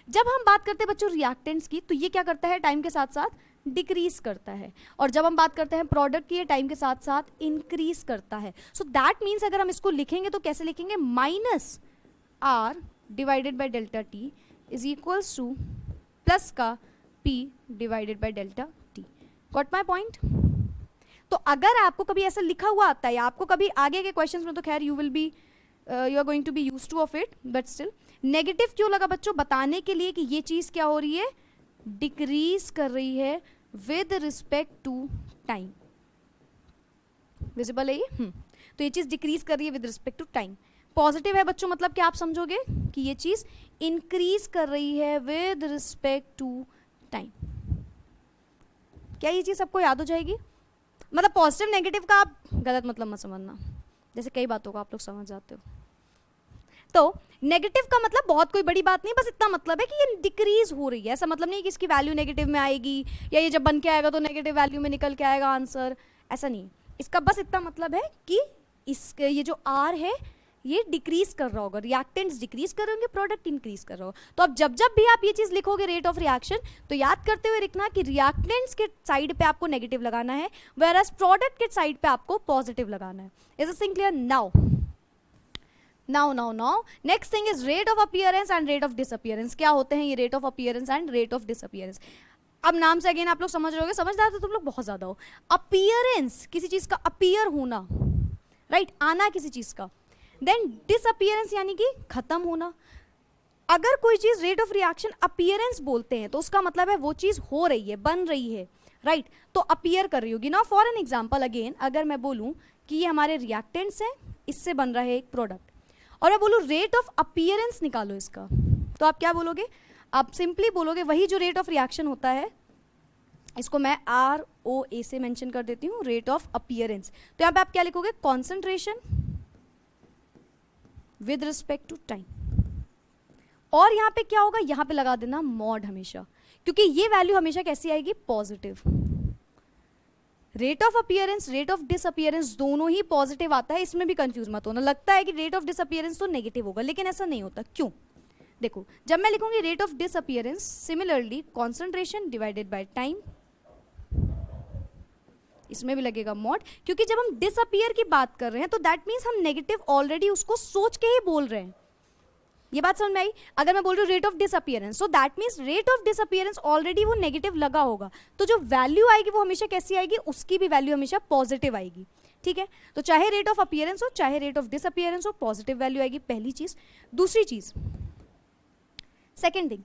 जब हम बात करते हैं बच्चों रिएक्टेंट्स की, तो ये क्या करता है, टाइम के साथ साथ डिक्रीज करता है, और जब हम बात करते हैं प्रोडक्ट की, ये टाइम के साथ साथ इंक्रीज करता है। सो दैट मीन्स अगर हम इसको लिखेंगे तो कैसे लिखेंगे, minus R divided by delta T is equals to plus का P divided by delta T. Got my point. तो अगर आपको कभी ऐसा लिखा हुआ आता है, या आपको कभी आगे के क्वेश्चंस में, तो खैर you are going to be used to of it, but still negative क्यों लगा बच्चों, बताने के लिए कि ये चीज़ क्या हो रही है, डिक्रीज कर रही है with respect to time. Visible है ये? तो ये चीज़ डिक्रीज कर रही है with respect to time. Positive है बच्चों, मतलब कि आप समझोगे कि ये चीज़ इंक्रीज कर रही है विद रिस्पेक्ट टू टाइम। क्या ये चीज़ सबको याद हो जाएगी? मतलब पॉजिटिव नेगेटिव का आप गलत मतलब मत समझना, जैसे कई बातों को आप लोग समझ जाते हो। तो नेगेटिव का मतलब बहुत कोई बड़ी बात नहीं, बस इतना मतलब है कि ये डिक्रीज हो रही है। ऐसा मतलब नहीं कि इसकी वैल्यू नेगेटिव में आएगी, या ये जब बन के आएगा तो नेगेटिव वैल्यू में निकल के आएगा आंसर, ऐसा नहीं। इसका बस इतना मतलब है कि ये जो आर है ये डिक्रीज कर रहा होगा, रिएक्टेंट्स डिक्रीज कर रहे होंगे, प्रोडक्ट इंक्रीज कर रहा होगा। तो अब जब जब भी आप ये चीज़ लिखोगे रेट ऑफ रिएक्शन, तो याद करते हुए लिखना कि रिएक्टेंट्स के साइड पे आपको नेगेटिव लगाना है, वेयरएज प्रोडक्ट के साइड पे आपको पॉजिटिव लगाना है। Is this thing clear? Now next thing is rate of appearance and rate of disappearance. क्या होते हैं ये rate of appearance and rate of disappearance? अब नाम से अगेन आप लोग समझ रहे होगे, समझदार तो तुम लोग बहुत ज्यादा हो। अपीयरेंस किसी चीज का अपीयर होना, राइट, आना किसी चीज का। देन डिसअपीयरेंस यानी कि खत्म होना। अगर कोई चीज रेट ऑफ रिएक्शन अपीयरेंस बोलते हैं तो उसका मतलब है वो चीज हो रही है, बन रही है, राइट, तो अपीयर कर रही होगी ना। फॉर एन एग्जाम्पल अगेन, अगर मैं बोलूं कि ये हमारे रिएक्टेंट्स हैं, इससे बन रहा है एक प्रोडक्ट, और मैं बोलूं रेट ऑफ अपीयरेंस निकालो इसका, तो आप क्या बोलोगे? आप सिंपली बोलोगे वही जो रेट ऑफ रिएक्शन होता है, इसको मैं ROA से मेंशन कर देती हूँ, रेट ऑफ अपीयरेंस। तो यहाँ पे आप क्या लिखोगे? Concentration with respect to time. और यहाँ पे क्या होगा? यहाँ पे लगा देना मॉड हमेशा, क्योंकि ये वैल्यू हमेशा कैसी आएगी? Positive. Rate of appearance, rate of disappearance दोनों ही पॉजिटिव आता है, इसमें भी कंफ्यूज मत होना। लगता है कि रेट ऑफ डिसअपीयरेंस तो नेगेटिव होगा, लेकिन ऐसा नहीं होता। क्यों? देखो, जब मैं लिखूंगी rate of disappearance, similarly concentration divided by time, इसमें भी लगेगा मॉड, क्योंकि जब हम डिसअपीयर की बात कर रहे हैं तो दैट मीन्स हम नेगेटिव ऑलरेडी उसको सोच के ही बोल रहे हैं। ये बात समझ में आई? अगर मैं बोल रही हूँ rate of disappearance, so that means rate of disappearance already वो नेगेटिव लगा होगा, तो जो वैल्यू आएगी वो हमेशा कैसी आएगी? उसकी भी वैल्यू हमेशा पॉजिटिव आएगी, ठीक है। तो चाहे रेट ऑफ अपीयरेंस हो चाहे रेट ऑफ डिसअपीयरेंस हो, पॉजिटिव वैल्यू आएगी, पहली चीज। दूसरी चीज, सेकेंड थिंग,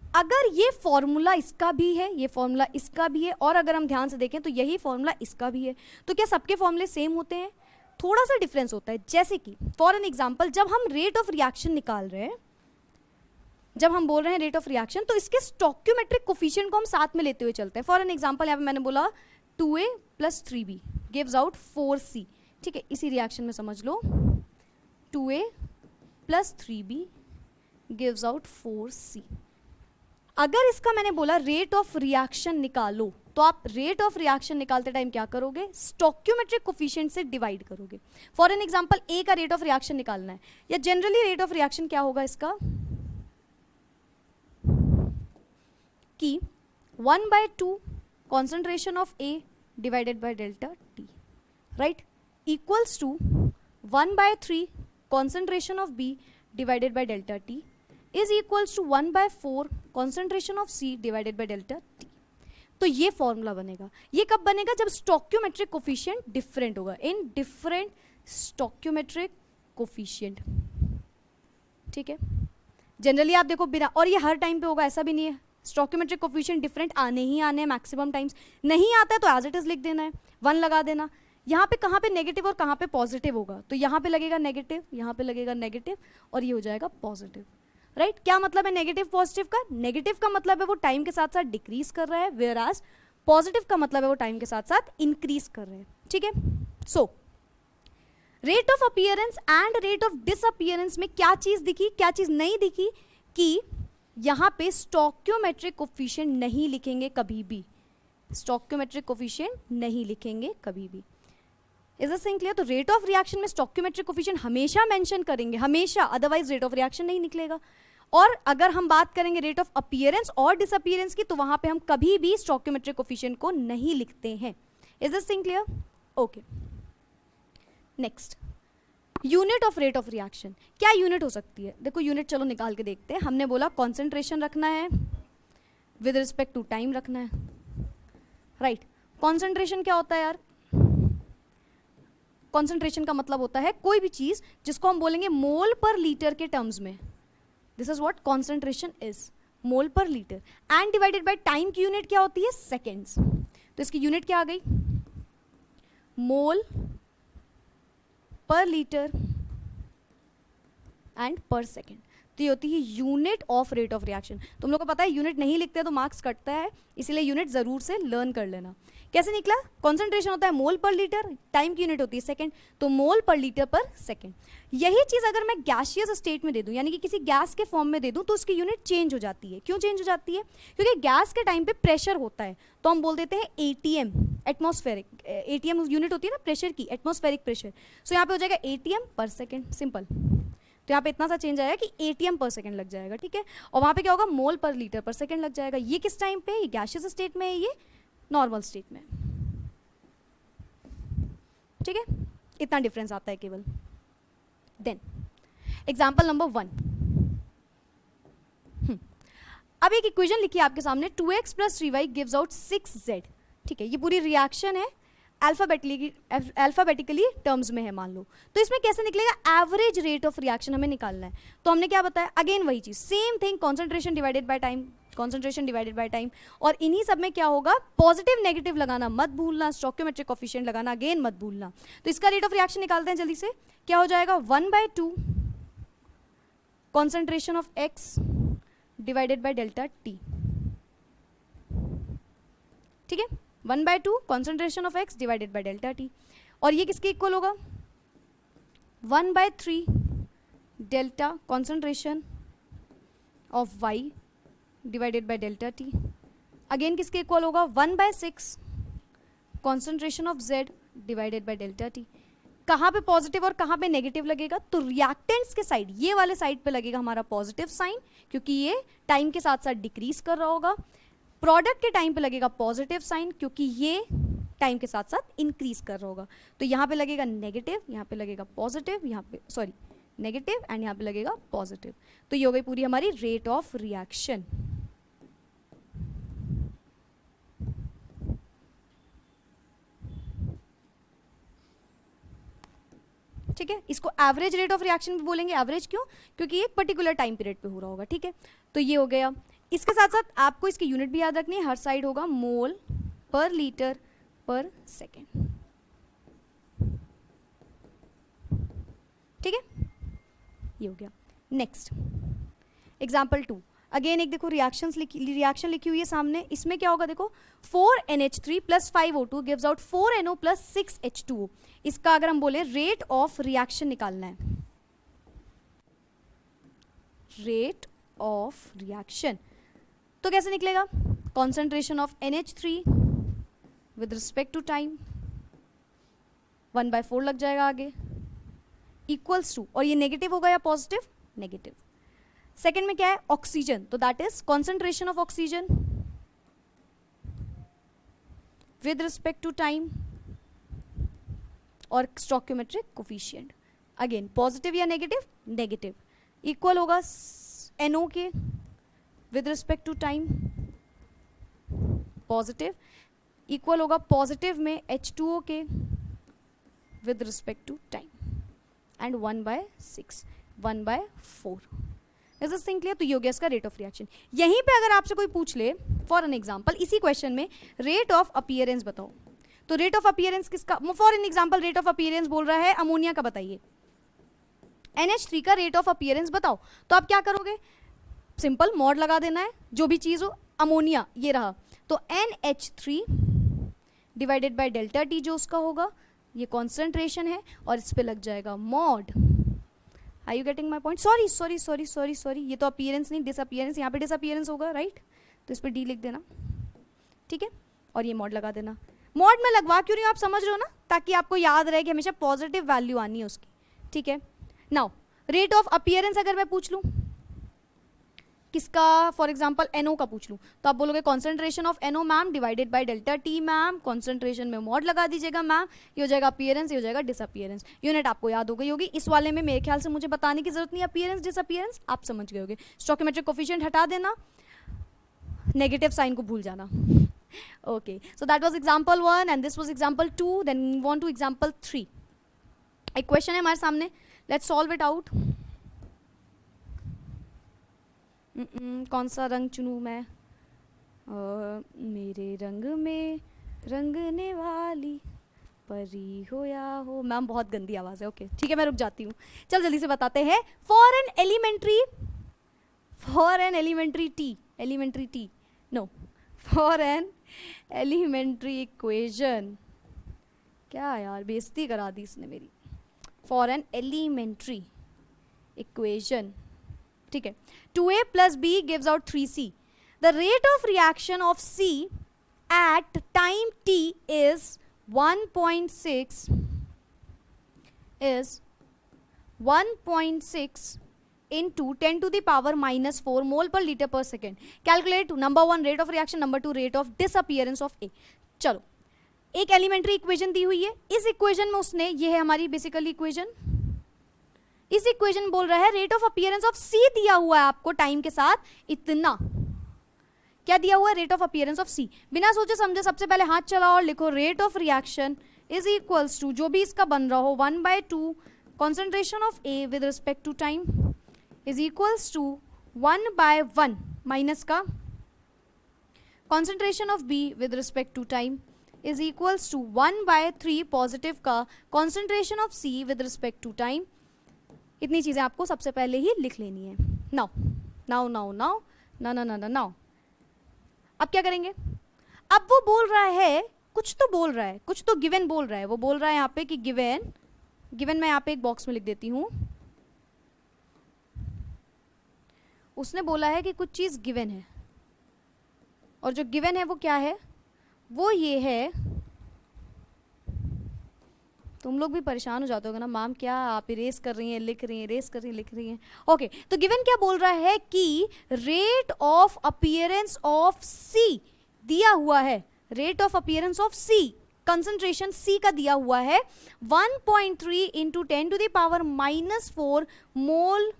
अगर ये फॉर्मूला इसका भी है, ये फॉर्मूला इसका भी है, और अगर हम ध्यान से देखें तो यही फॉर्मूला इसका भी है, तो क्या सबके फॉर्मूले सेम होते हैं? थोड़ा सा डिफरेंस होता है। जैसे कि फॉर एन एग्जांपल, जब हम रेट ऑफ रिएक्शन निकाल रहे हैं, जब हम बोल रहे हैं रेट ऑफ रिएक्शन, तो इसके स्टोइकियोमेट्रिक कोफिशिएंट को हम साथ में लेते हुए चलते हैं। फॉर एन एग्जांपल यहाँ पे मैंने बोला 2A + 3B gives out 4C, ठीक है। इसी रिएक्शन में समझ लो 2A plus 3B gives out 4C। अगर इसका मैंने बोला रेट ऑफ रिएक्शन निकालो, तो आप रेट ऑफ रिएक्शन निकालते टाइम क्या करोगे, स्टोक्योमेट्रिक कोफिशिएंट से डिवाइड करोगे। फॉर एन एग्जांपल ए का रेट ऑफ रिएक्शन निकालना है, या जनरली रेट ऑफ रिएक्शन क्या होगा इसका कि 1/2 concentration of A divided by delta T, right, equals to 1/3 concentration of B divided by delta T is equals to 1/4 concentration of C divided by delta T. तो ये formula बनेगा। ये कब बनेगा, जब स्टोक्योमेट्रिक कोफिशिएंट डिफरेंट होगा, in different stoichiometric coefficient. ठीक है, जनरली आप देखो बिना, और ये हर टाइम पे होगा ऐसा भी नहीं है, स्टोक्योमेट्रिक कोफिशिएंट डिफरेंट आने ही आने हैं मैक्सिमम टाइम्स। नहीं आता है तो एज इट इज लिख देना है, 1 लगा देना। यहाँ पे कहाँ पे नेगेटिव और कहाँ पे पॉजिटिव होगा, तो यहाँ पे लगेगा नेगेटिव, यहाँ पे लगेगा नेगेटिव, और ये हो जाएगा पॉजिटिव, राइट। क्या मतलब है नेगेटिव पॉजिटिव का, नेगेटिव का मतलब है वो टाइम के साथ साथ डिक्रीज कर रहा है, वेयर एज पॉजिटिव का मतलब है वो टाइम के साथ साथ इंक्रीज कर रहे हैं। ठीक है, so rate of appearance and rate of disappearance में क्या चीज दिखी, क्या चीज नहीं दिखी, कि यहाँ पे स्टोक्योमेट्रिक कोफिशिएंट नहीं लिखेंगे कभी भी, स्टोक्योमेट्रिक कोफिशिएंट नहीं लिखेंगे कभी भी। Is this thing clear? तो रेट ऑफ रिएक्शन में स्टोक्योमेट्रिक कोफिशिएंट हमेशा मेंशन करेंगे, हमेशा, अदरवाइज रेट ऑफ रिएक्शन नहीं निकलेगा। और अगर हम बात करेंगे रेट ऑफ अपीयरेंस और डिसअपीयरेंस की, तो वहां पे हम कभी भी स्टोक्योमेट्रिक कोफिशिएंट को नहीं लिखते हैं। Is this thing clear? Okay, next, unit of rate of reaction. क्या यूनिट हो सकती है, देखो यूनिट चलो निकाल के देखते हैं। हमने बोला कॉन्सेंट्रेशन रखना है, विद रिस्पेक्ट टू टाइम रखना है, राइट। कॉन्सेंट्रेशन क्या होता है यार, कॉन्सेंट्रेशन का मतलब होता है कोई भी चीज जिसको हम बोलेंगे मोल पर लीटर के टर्म्स में, this is what concentration is, mole per litre, and divided by time की यूनिट क्या होती है, सेकेंड्स। तो इसकी यूनिट क्या आ गई, मोल पर लीटर एंड पर सेकेंड। तो ये होती है unit of rate of reaction. तुम लोग को पता है यूनिट नहीं लिखते तो मार्क्स कटता है, इसीलिए यूनिट जरूर से लर्न कर लेना। कैसे निकला, कॉन्सेंट्रेशन होता है मोल पर लीटर, टाइम की यूनिट होती है सेकंड, तो मोल पर लीटर पर सेकंड। यही चीज अगर मैं गैसियस स्टेट में दे दूं, यानी कि किसी गैस के फॉर्म में दे दूं, तो उसकी यूनिट चेंज हो जाती है। क्यों चेंज हो जाती है, क्योंकि गैस के टाइम पे प्रेशर होता है, तो हम बोल देते हैं एटीएम, एटमॉस्फेरिक, एटीएम यूनिट होती है ना प्रेशर की, एटमॉस्फेरिक प्रेशर। सो यहाँ पे हो जाएगा एटीएम पर सेकेंड, सिंपल। तो यहाँ पे इतना सा चेंज आएगा कि एटीएम पर सेकंड लग जाएगा, ठीक है। और वहाँ पे क्या होगा, मोल पर लीटर पर सेकंड लग जाएगा। ये किस टाइम पे, ये गैसियस स्टेट में है, ये नॉर्मल स्टेट में, ठीक है। इतना डिफरेंस आता है केवल। देन एग्जाम्पल नंबर 1, अब एक इक्वेशन लिखी है आपके सामने, 2x plus 3y gives out 6z, ठीक है। ये पूरी रिएक्शन है, अल्फाबेटिकली टर्म्स में है मान लो। तो इसमें कैसे निकलेगा, एवरेज रेट ऑफ रिएक्शन हमें निकालना है। तो हमने क्या बताया, अगेन वही चीज, same thing, concentration divided by time, concentration divided by time. और इन्हीं सब में क्या होगा, पॉजिटिव नेगेटिव लगाना मत भूलना, स्टोक्योमेट्रिक कोफिशिएंट लगाना अगेन मत भूलना। तो इसका रेट ऑफ रिएक्शन निकालते हैं जल्दी से। क्या हो जाएगा, 1/2 concentration of x divided by delta t, ठीक है। 1/2 concentration of x divided by delta t, और ये किसके इक्वल होगा, 1/3 delta concentration of y divided by delta t, again किसके इक्वल होगा, 1/6 concentration of z divided by delta t। कहाँ पे पॉजिटिव और कहाँ पे नेगेटिव लगेगा, तो रिएक्टेंट्स के साइड, ये वाले साइड पे लगेगा हमारा पॉजिटिव साइन, क्योंकि ये टाइम के साथ साथ डिक्रीज कर रहा होगा। प्रोडक्ट के टाइम पे लगेगा पॉजिटिव साइन, क्योंकि ये टाइम के साथ साथ इंक्रीज कर रहा होगा। तो यहाँ पे लगेगा नेगेटिव, यहाँ पे लगेगा पॉजिटिव, यहाँ पे सॉरी नेगेटिव, एंड यहाँ पे लगेगा पॉजिटिव। तो ये हो गई पूरी हमारी रेट ऑफ रिएक्शन। ठीक है, इसको एवरेज रेट ऑफ रिएक्शन भी बोलेंगे। एवरेज क्यों, क्योंकि एक पर्टिकुलर टाइम पीरियड पे हो रहा होगा, ठीक है। तो ये हो गया। इसके साथ साथ आपको इसकी यूनिट भी याद रखनी है, हर साइड होगा मोल पर लीटर पर सेकेंड, ठीक है। ये हो गया। नेक्स्ट एग्जाम्पल 2, अगेन एक देखो रिएक्शन लिखी हुई है सामने। इसमें क्या होगा, देखो 4NH3 plus 5O2 gives out 4NO plus 6H2O। इसका अगर हम बोले रेट ऑफ रिएक्शन निकालना है, रेट ऑफ रिएक्शन। तो कैसे निकलेगा, concentration of NH3 with respect to time 1/4 लग जाएगा आगे, इक्वल्स टू, और ये नेगेटिव होगा या पॉजिटिव, नेगेटिव। सेकेंड में क्या है, ऑक्सीजन, तो that is concentration of oxygen with respect to time और स्टोइकियोमेट्रिक कोफिशिएंट, अगेन पॉजिटिव या नेगेटिव, नेगेटिव, इक्वल होगा NO के with respect to time, positive, equal होगा पॉजिटिव में H2O के with respect to time and 1/6, 1/4। Is this thing clear? तो ये हो गया इसका रेट ऑफ रिएक्शन। यहीं पे अगर आपसे कोई पूछ ले फॉर एन एग्जांपल, इसी क्वेश्चन में रेट ऑफ अपीयरेंस बताओ, तो रेट ऑफ अपीयरेंस किसका, for an example rate of appearance बोल रहा है अमोनिया का, बताइए NH3 का रेट ऑफ अपीयरेंस बताओ, तो आप क्या करोगे, सिंपल मॉड लगा देना है, जो भी चीज हो, अमोनिया ये रहा, तो NH3 divided by delta T जो उसका होगा, ये कॉन्सेंट्रेशन है, और इस पे लग जाएगा mod. Are you getting my point? Sorry sorry sorry sorry sorry, ये तो अपीयरेंस नहीं, डिसअपीयरेंस, यहाँ पे डिसअपीयरेंस होगा, राइट? तो इस पे D लिख देना, ठीक है, और ये मॉड लगा देना। मॉड में लगवा क्यों नहीं, आप समझ रहे हो ना, ताकि आपको याद रहे कि हमेशा पॉजिटिव वैल्यू आनी है उसकी, ठीक है। नाउ रेट ऑफ अपीयरेंस अगर मैं पूछ लूँ किसका, फॉर एग्जाम्पल NO का पूछ लूँ, तो आप बोलोगे concentration of NO ma'am divided by delta T ma'am, concentration में मॉड लगा दीजिएगा मैम, ये हो जाएगा अपीयरेंस, ये हो जाएगा डिसअपीयरेंस। यूनिट आपको याद हो गई होगी, इस वाले में मेरे ख्याल से मुझे बताने की जरूरत नहीं, अपीयरेंस डिसअपीयरेंस आप समझ गए होगे। स्टोइकियोमेट्रिक कोफिशिएंट हटा देना, नेगेटिव साइन को भूल जाना। Okay, so that was example 1 and this was example 2, then move on to example 3। एक क्वेश्चन है हमारे सामने, लेट्स सॉल्व इट आउट। कौन सा रंग चुनूं मैं, मेरे रंग में रंगने वाली परी हो या हो, मैम बहुत गंदी आवाज़ है, ओके ठीक है मैं रुक जाती हूँ। चल जल्दी से बताते हैं। फॉर एन एलिमेंट्री इक्वेशन, क्या यार बेइज्जती करा दी इसने मेरी। फॉर एन एलिमेंट्री इक्वेशन, ठीक है, 2A plus B gives out 3C. The rate of reaction of C at time t is 1.6 into 10 to the power minus 4 mole per liter per second. Calculate number 1 rate of reaction, number 2 rate of disappearance of A. चलो एक elementary equation दी हुई है, इस equation में उसने, ये है हमारी बेसिकली इक्वेशन, इस इक्वेशन बोल रहा है rate of appearance of C दिया हुआ है आपको टाइम के साथ इतना, क्या दिया हुआ है, rate of appearance of C. बिना सोचे समझे सबसे पहले हाथ चलाओ और लिखो rate of reaction is equals to जो भी इसका बन रहा हो 1/2 concentration of A with respect to time is equals to 1/1 minus का concentration of B with respect to time is equals to 1/3 positive का concentration of C with respect to time. इतनी चीजें आपको सबसे पहले ही लिख लेनी है। नाउ नाउ नाउ नाउ ना ना ना ना नाउ अब क्या करेंगे, अब वो बोल रहा है, कुछ तो बोल रहा है, कुछ तो गिवन बोल रहा है, वो बोल रहा है यहाँ पे कि गिवन मैं यहाँ पे एक बॉक्स में लिख देती हूँ, उसने बोला है कि कुछ चीज गिवन है, और जो गिवन है वो क्या है, वो ये है, तुम लोग भी परेशान हो जाते हो ना मैम क्या आप इरेज कर रही हैं लिख रही हैं, इरेज कर रही हैं लिख रही हैं। ओके, तो गिवन क्या बोल रहा है कि rate of appearance of C दिया हुआ है, rate of appearance of C, concentration C का दिया हुआ है 1.3 into 10 to the power -4 mole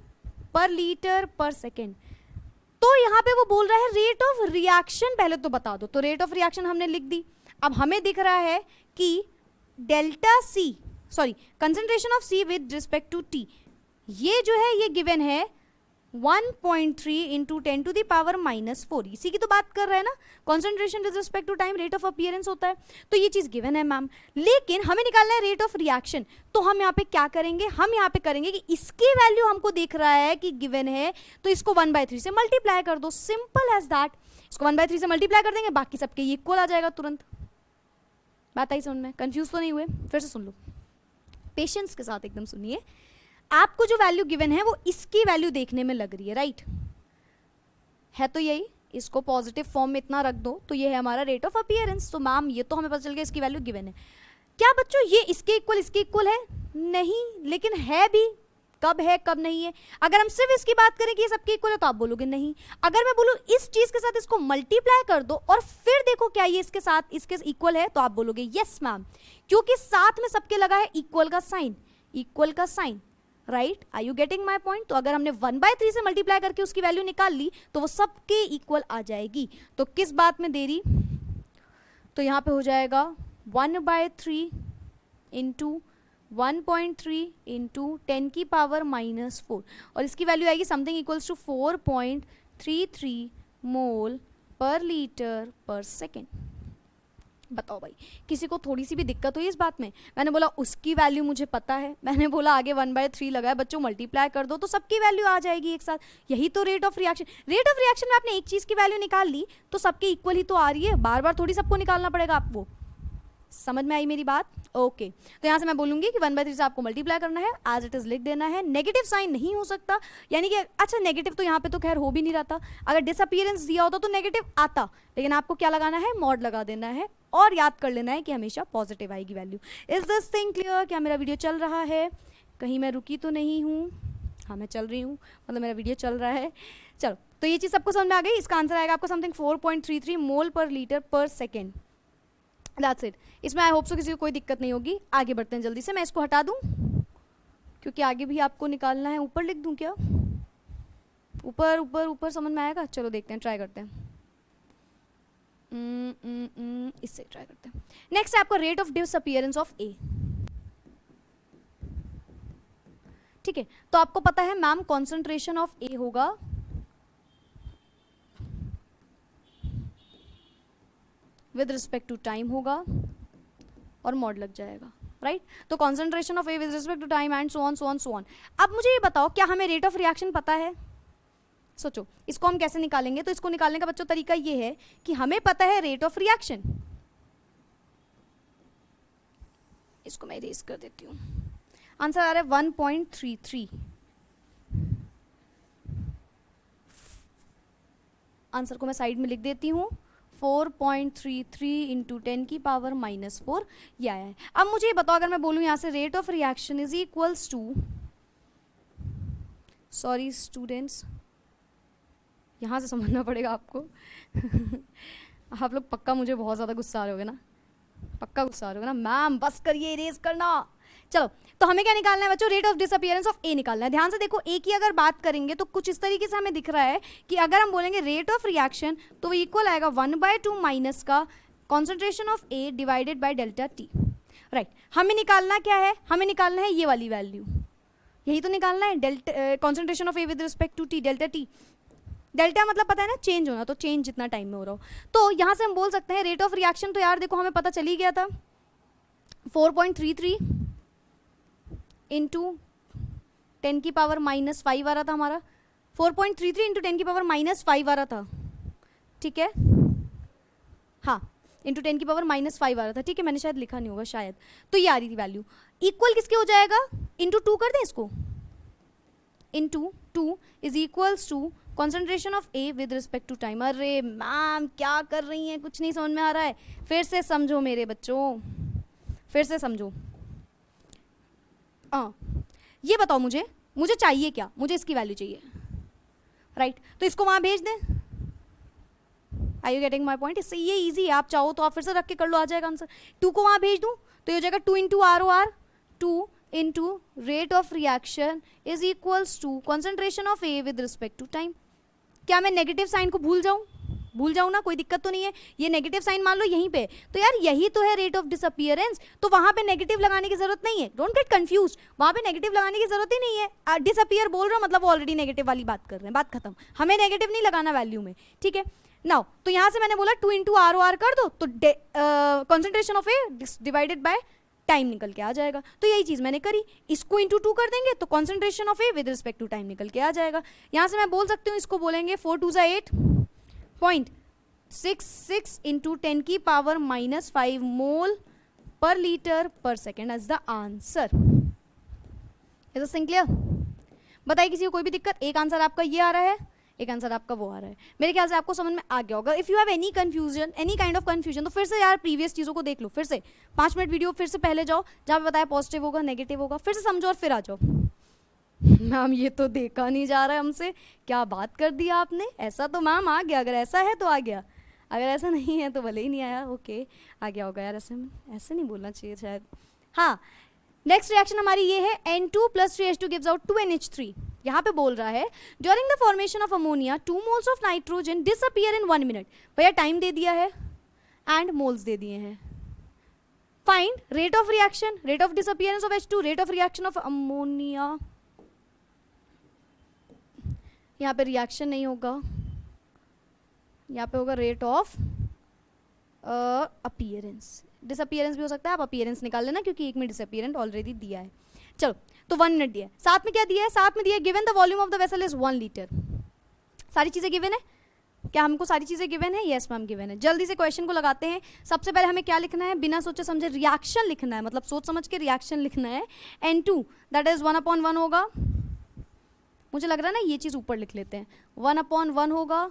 per litre per second. तो यहाँ पे वो बोल रहा है रेट ऑफ रिएक्शन पहले तो बता दो, तो रेट ऑफ रिएक्शन हमने लिख दी। अब हमें दिख रहा है कि delta C, sorry concentration of C with respect to T, ये जो है ये गिवन है 1.3 इंटू 10 टू द पावर -4, इसी की तो बात कर रहा है ना, concentration with respect to time rate of appearance होता है, तो ये चीज गिवन है मैम। लेकिन हमें निकालना है रेट ऑफ रिएक्शन, तो हम यहाँ पे क्या करेंगे, हम यहाँ पे करेंगे कि इसकी वैल्यू हमको दिख रहा है कि गिवन है, तो इसको 1/3 से मल्टीप्लाई कर दो, सिंपल एज दैट। इसको 1/3 से मल्टीप्लाई कर देंगे, बाकी सबके ये इक्वल आ जाएगा तुरंत। बात आई समझ में, कंफ्यूज तो नहीं हुए? फिर से सुन लो, पेशेंस के साथ एकदम सुनिए। आपको जो वैल्यू गिवन है वो इसकी वैल्यू देखने में लग रही है, राइट? है तो यही, इसको पॉजिटिव फॉर्म में इतना रख दो तो ये है हमारा रेट ऑफ अपीयरेंस। तो मैम ये तो हमें पता चल गया इसकी वैल्यू गिवन है। क्या बच्चों ये इसके इक्वल है? नहीं, लेकिन है भी। कब है कब नहीं है? अगर हम सिर्फ इसकी बात करें कि ये सबके इक्वल है तो आप बोलोगे नहीं। अगर मैं बोलूं इस चीज के साथ इसको मल्टीप्लाई कर दो और फिर देखो क्या ये इसके साथ इसके इक्वल है, तो आप बोलोगे यस मैम, क्योंकि साथ में सबके लगा है इक्वल का sign, right? Are you getting my point? तो अगर हमने 1/3 से मल्टीप्लाई करके उसकी वैल्यू निकाल ली तो वो सबके इक्वल आ जाएगी। तो किस बात में देरी? तो यहाँ पे हो जाएगा 1/3 इंटू 1.3 इंटू 10 की पावर -4 और इसकी वैल्यू आएगी something equals to 4.33 mole per litre per second. बताओ भाई, किसी को थोड़ी सी भी दिक्कत हुई इस बात में? मैंने बोला उसकी वैल्यू मुझे पता है, मैंने बोला आगे 1/3 लगाया, बच्चों मल्टीप्लाई कर दो तो सबकी वैल्यू आ जाएगी एक साथ। यही तो rate of reaction. Rate of reaction में आपने एक चीज़ की वैल्यू निकाल ली तो सबके इक्वल ही तो आ रही है, बार बार थोड़ी सबको निकालना पड़ेगा आपको। समझ में आई मेरी बात? ओके तो यहाँ से मैं बोलूंगी कि 1/3 से आपको मल्टीप्लाई करना है, एज इट इज लिख देना है। नेगेटिव साइन नहीं हो सकता, यानी कि अच्छा नेगेटिव तो यहाँ पे तो खैर हो भी नहीं रहा था, अगर डिसअपीयरेंस दिया होता तो नेगेटिव आता, लेकिन आपको क्या लगाना है? मॉड लगा देना है और याद कर लेना है कि हमेशा पॉजिटिव आएगी value. Is this thing clear? क्या मेरा वीडियो चल रहा है? कहीं मैं रुकी तो नहीं हूँ? हाँ मैं चल रही हूँ, मतलब मेरा वीडियो चल रहा है। चलो तो ये चीज़ सबको समझ में आ गई। इसका आंसर आएगा आपको something 4.33 mole per litre per second. That's it. इसमें आई होप सो किसी को कोई दिक्कत नहीं होगी। आगे बढ़ते हैं जल्दी से। मैं इसको हटा दूं क्योंकि आगे भी आपको निकालना है। ऊपर लिख दूं क्या? ऊपर ऊपर ऊपर समझ में आएगा? चलो देखते हैं, ट्राई करते हैं। इससे ट्राई करते हैं। नेक्स्ट है आपका रेट ऑफ डिसअपीयरेंस ऑफ ए। ठीक है, तो आपको पता है मैम कॉन्सेंट्रेशन ऑफ ए होगा विद रिस्पेक्ट टू टाइम होगा और मॉड लग जाएगा, राइट? तो concentration of A with respect to time and so on so on so on. अब मुझे ये बताओ, क्या हमें रेट ऑफ रिएक्शन पता है? सोचो इसको हम कैसे निकालेंगे। तो इसको निकालने का बच्चों तरीका ये है कि हमें पता है रेट ऑफ रिएक्शन। इसको मैं इरेज कर देती हूँ। आंसर आ रहा है 1.33। आंसर को मैं साइड में लिख देती हूँ, 4.33 इंटू 10 की पावर -4 ये आया है। अब मुझे ये बताओ, अगर मैं बोलूँ यहाँ से rate of reaction is equals to, sorry students यहाँ से समझना पड़ेगा आपको आप लोग पक्का मुझे बहुत ज़्यादा गुस्सा आ रहे होगे ना, पक्का गुस्सा आ रहे होगे ना, मैम बस करिए इरेज करना। चलो तो हमें क्या निकालना है बच्चों? रेट ऑफ डिसअपीयरेंस ऑफ ए निकालना है। ध्यान से देखो, ए की अगर बात करेंगे तो कुछ इस तरीके से हमें दिख रहा है कि अगर हम बोलेंगे रेट ऑफ रिएक्शन तो वो इक्वल आएगा 1/2 माइनस का concentration of A divided by delta T, right? हमें निकालना क्या है? हमें निकालना है ये वाली वैल्यू, यही तो निकालना है, delta concentration of A with respect to T, delta T. Delta मतलब पता है ना, चेंज होना, तो चेंज जितना टाइम में हो रहा हो। तो यहाँ से हम बोल सकते हैं रेट ऑफ रिएक्शन, तो यार देखो हमें पता चल ही गया था, 4.33 इंटू 10 की पावर -5 आ रहा था हमारा, 4.33 इंटू 10 की पावर -5 आ रहा था, ठीक है? हाँ, इंटू 10 की पावर -5 आ रहा था, ठीक है? मैंने शायद लिखा नहीं होगा शायद, तो ये आ रही थी वैल्यू। इक्वल किसके हो जाएगा? इंटू 2 कर दें इसको, into 2 is equals to concentration of A with respect to time. अरे मैम क्या कर रही हैं, कुछ नहीं समझ में आ रहा है? फिर से समझो मेरे बच्चों, फिर से समझो। ये बताओ मुझे चाहिए क्या? मुझे इसकी वैल्यू चाहिए, राइट? तो इसको वहाँ भेज दें। Are you getting my point? इससे ये ईजी है, आप चाहो तो आप फिर से रख के कर लो, आ जाएगा आंसर। 2 को वहाँ भेज दूँ तो ये हो जाएगा 2 into R O R, 2 into rate of reaction is equals to concentration of A with respect to time. क्या मैं नेगेटिव साइन को भूल जाऊँ ना? कोई दिक्कत तो नहीं है? ये नेगेटिव साइन मान लो यहीं पे, तो यार यही तो है रेट ऑफ डिसअपीयरेंस, तो वहां पे नेगेटिव लगाने की जरूरत नहीं है। डोंट गेट कंफ्यूज, वहां पे नेगेटिव लगाने की जरूरत ही नहीं है। डिसअपीयर बोल रहा हूँ मतलब वो ऑलरेडी नेगेटिव वाली बात कर रहे हैं, बात खत्म। हमें नेगेटिव नहीं लगाना वैल्यू में, ठीक है? नाउ तो यहाँ से मैंने बोला 2 इंटू आर ओ आर कर दो तो concentration of A divided by time निकल के आ जाएगा। तो यही चीज़ मैंने करी, इसको इंटू 2 कर देंगे तो concentration of A with respect to time निकल के आ जाएगा। यहाँ से मैं बोल सकती हूँ, इसको बोलेंगे 4 2 8.66 इंटू 10 की power -5 mole per litre per second as the answer. Is this thing clear? बताइए किसी को कोई भी दिक्कत? एक आंसर आपका ये आ रहा है, एक आंसर आपका वो आ रहा है। मेरे ख्याल से आपको समझ में आ गया होगा। If you have any confusion, any kind of confusion, तो फिर से यार प्रीवियस चीज़ों को देख लो, फिर से 5 मिनट वीडियो फिर से पहले जाओ जहाँ पे बताया पॉजिटिव होगा नेगेटिव होगा, फिर से समझो और फिर आ जाओ। मैम ये तो देखा नहीं जा रहा है हमसे, क्या बात कर दी आपने? ऐसा तो मैम आ गया, अगर ऐसा है तो आ गया, अगर ऐसा नहीं है तो भले ही नहीं आया। ओके आ गया होगा यार, ऐसे नहीं बोलना चाहिए शायद। हाँ, नेक्स्ट रिएक्शन हमारी ये है N2 + 3H2 gives out 2NH3। यहाँ पे बोल रहा है during the formation of ammonia 2 moles of nitrogen disappear in 1 minute। भैया टाइम दे दिया है एंड मोल्स दे दिए हैं। Find rate of reaction, rate of disappearance of H2, rate of reaction of ammonia. यहाँ पे रिएक्शन नहीं होगा, यहाँ पे होगा रेट ऑफ अपीयरेंस। डिसअपियरेंस भी हो सकता है, आप अपीयरेंस निकाल लेना क्योंकि एक में डिसअपियरेंट ऑलरेडी दिया है। चलो तो 1 मिनट दिया है, साथ में क्या दिया है? साथ में दिया है given the volume of the vessel is 1 litre. सारी चीज़ें गिवन है क्या? हमको सारी चीज़ें गिवन है? यस मैम गिवन है। जल्दी से क्वेश्चन को लगाते हैं। सबसे पहले हमें क्या लिखना है? बिना सोचे समझे रिएक्शन लिखना है, मतलब सोच समझ के रिएक्शन लिखना है। N2 दैट इज 1/1 होगा, मुझे लग रहा है ना ये चीज़ ऊपर लिख लेते हैं। 1/1 होगा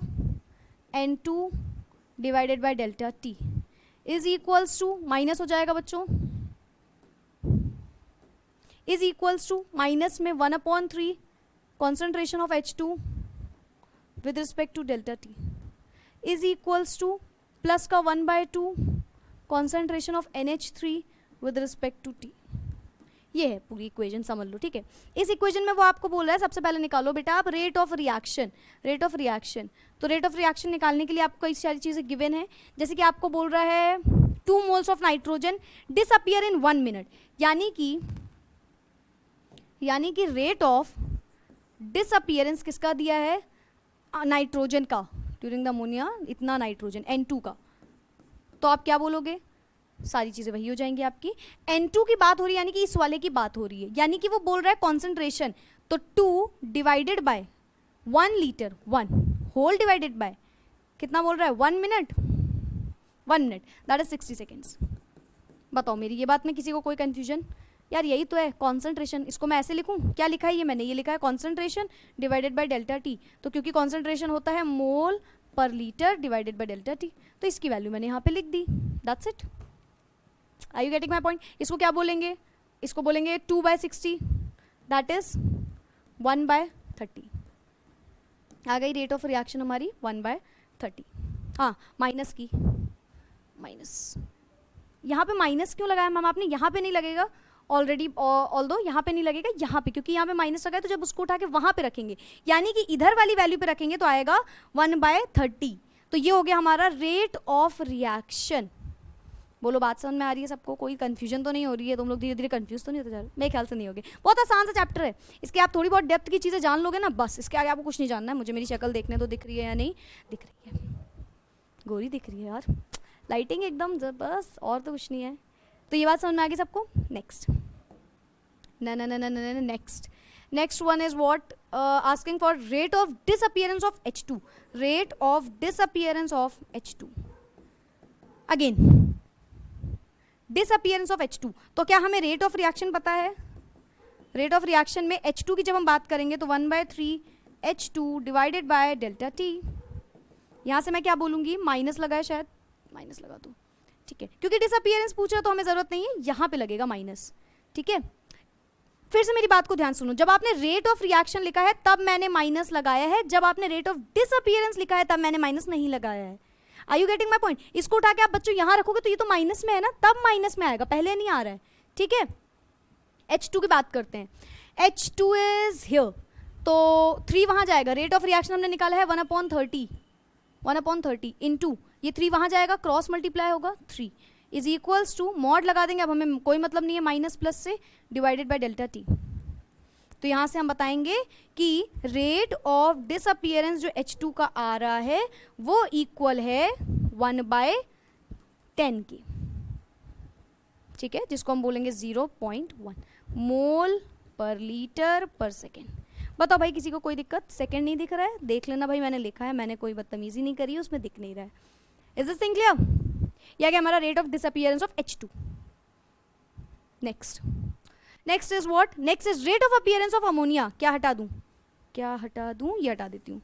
N2 divided by delta T is equals to, minus हो जाएगा बच्चों, इज इक्वल्स टू माइनस में 1/3 concentration of H2 with respect to delta T is equals to plus का 1/2 concentration of NH3 with respect to T। ये है पूरी equation, समझ लो ठीक है। इस इक्वेशन में वो आपको बोल रहा है सबसे पहले निकालो बेटा आप rate of reaction, rate of reaction. तो रेट ऑफ रिएक्शन निकालने के लिए आपको कई सारी चीज़ें गिवन है, जैसे कि आपको बोल रहा है 2 moles of nitrogen disappear in 1 minute, यानी कि रेट ऑफ डिसअपियरेंस किसका दिया है? नाइट्रोजन का, ड्यूरिंग द अमोनिया इतना नाइट्रोजन N2 का। तो आप क्या बोलोगे? सारी चीज़ें वही हो जाएंगी आपकी। N2 की बात हो रही है, यानी कि इस वाले की बात हो रही है, यानी कि वो बोल रहा है कॉन्सेंट्रेशन, तो 2 divided by 1 litre, 1 whole divided by कितना बोल रहा है? 1 minute, 1 minute that is 60 seconds. बताओ मेरी ये बात में किसी को कोई कन्फ्यूजन? यार यही तो है कॉन्सेंट्रेशन। इसको मैं ऐसे लिखूं, क्या लिखा है ये मैंने? ये लिखा है concentration divided by delta T। तो क्योंकि कॉन्सेंट्रेशन होता है mole per litre divided by delta T, तो इसकी वैल्यू मैंने यहाँ पे लिख दी, that's it. Are you getting my point? इसको क्या बोलेंगे? इसको बोलेंगे 2/60 दैट इज 1/30। आ गई रेट ऑफ रिएक्शन हमारी 1/30। हाँ माइनस की, माइनस यहाँ पे माइनस क्यों लगाया मैम आपने? यहाँ पे नहीं लगेगा ऑलरेडी, ऑल्दो यहाँ पे नहीं लगेगा, यहाँ पे, क्योंकि यहाँ पे माइनस लगा है, तो जब उसको उठा के वहाँ पे रखेंगे, यानी कि इधर वाली वैल्यू पे रखेंगे तो आएगा 1/30। तो ये हो गया हमारा रेट ऑफ रिएक्शन। बोलो बात समझ में आ रही है सबको? कोई कंफ्यूजन तो नहीं हो रही है? तुम लोग धीरे धीरे कंफ्यूज तो नहीं होते जा रहे? मेरे ख्याल से नहीं होगे। बहुत आसान सा चैप्टर है, इसके आप थोड़ी बहुत डेप्थ की चीज़ें जान लोगे ना, बस इसके आगे आपको कुछ नहीं जानना है। मुझे मेरी शक्ल देखने तो दिख रही है या नहीं दिख रही है? गोरी दिख रही है यार, लाइटिंग एकदम बस, और तो कुछ नहीं है। तो ये बात समझ में आ गई सबको? Next next one is what? Asking for rate of disappearance of H2, rate of disappearance of H2। Again disappearance of H2, तो क्या हमें रेट ऑफ रिएक्शन पता है? रेट ऑफ रिएक्शन में H2 की जब हम बात करेंगे तो 1/3 H2 divided by delta T। यहाँ से मैं क्या बोलूँगी? माइनस लगा है, शायद माइनस लगा दो, ठीक है, क्योंकि डिसअपियरेंस पूछ रहा तो हमें ज़रूरत नहीं है, यहाँ पे लगेगा माइनस, ठीक है। फिर से मेरी बात को ध्यान सुनो, जब आपने रेट ऑफ रिएक्शन लिखा है तब मैंने माइनस लगाया है, जब आपने रेट ऑफ डिसअपियरेंस लिखा है तब मैंने माइनस नहीं लगाया है। Are you getting my point? इसको उठा के आप बच्चों यहाँ रखोगे तो ये तो माइनस में है ना, तब माइनस में आएगा, पहले नहीं आ रहा है, ठीक है। H2 की बात करते हैं, H2 इज हियर, तो 3 वहाँ जाएगा। रेट ऑफ रिएक्शन हमने निकाला है 1/30 इनटू ये 3 वहाँ जाएगा, क्रॉस मल्टीप्लाई होगा 3 इज इक्वल्स टू, मॉड लगा देंगे, अब हमें कोई मतलब नहीं है माइनस प्लस से, डिवाइडेड बाय डेल्टा T। तो यहाँ से हम बताएंगे कि रेट ऑफ डिसअपियरेंस जो H2 का आ रहा है वो इक्वल है 1/10 की, ठीक है, जिसको हम बोलेंगे 0.1 मोल पर लीटर पर सेकेंड। बताओ भाई किसी को कोई दिक्कत? सेकेंड नहीं दिख रहा है? देख लेना भाई, मैंने लिखा है, मैंने कोई बदतमीजी नहीं करी है, उसमें दिख नहीं रहा है। Is this thing clear? यह क्या हमारा rate of disappearance of H2। Next next is what, next is rate of appearance of ammonia. क्या हटा दूं, क्या हटा दूं, ये हटा देती हूँ,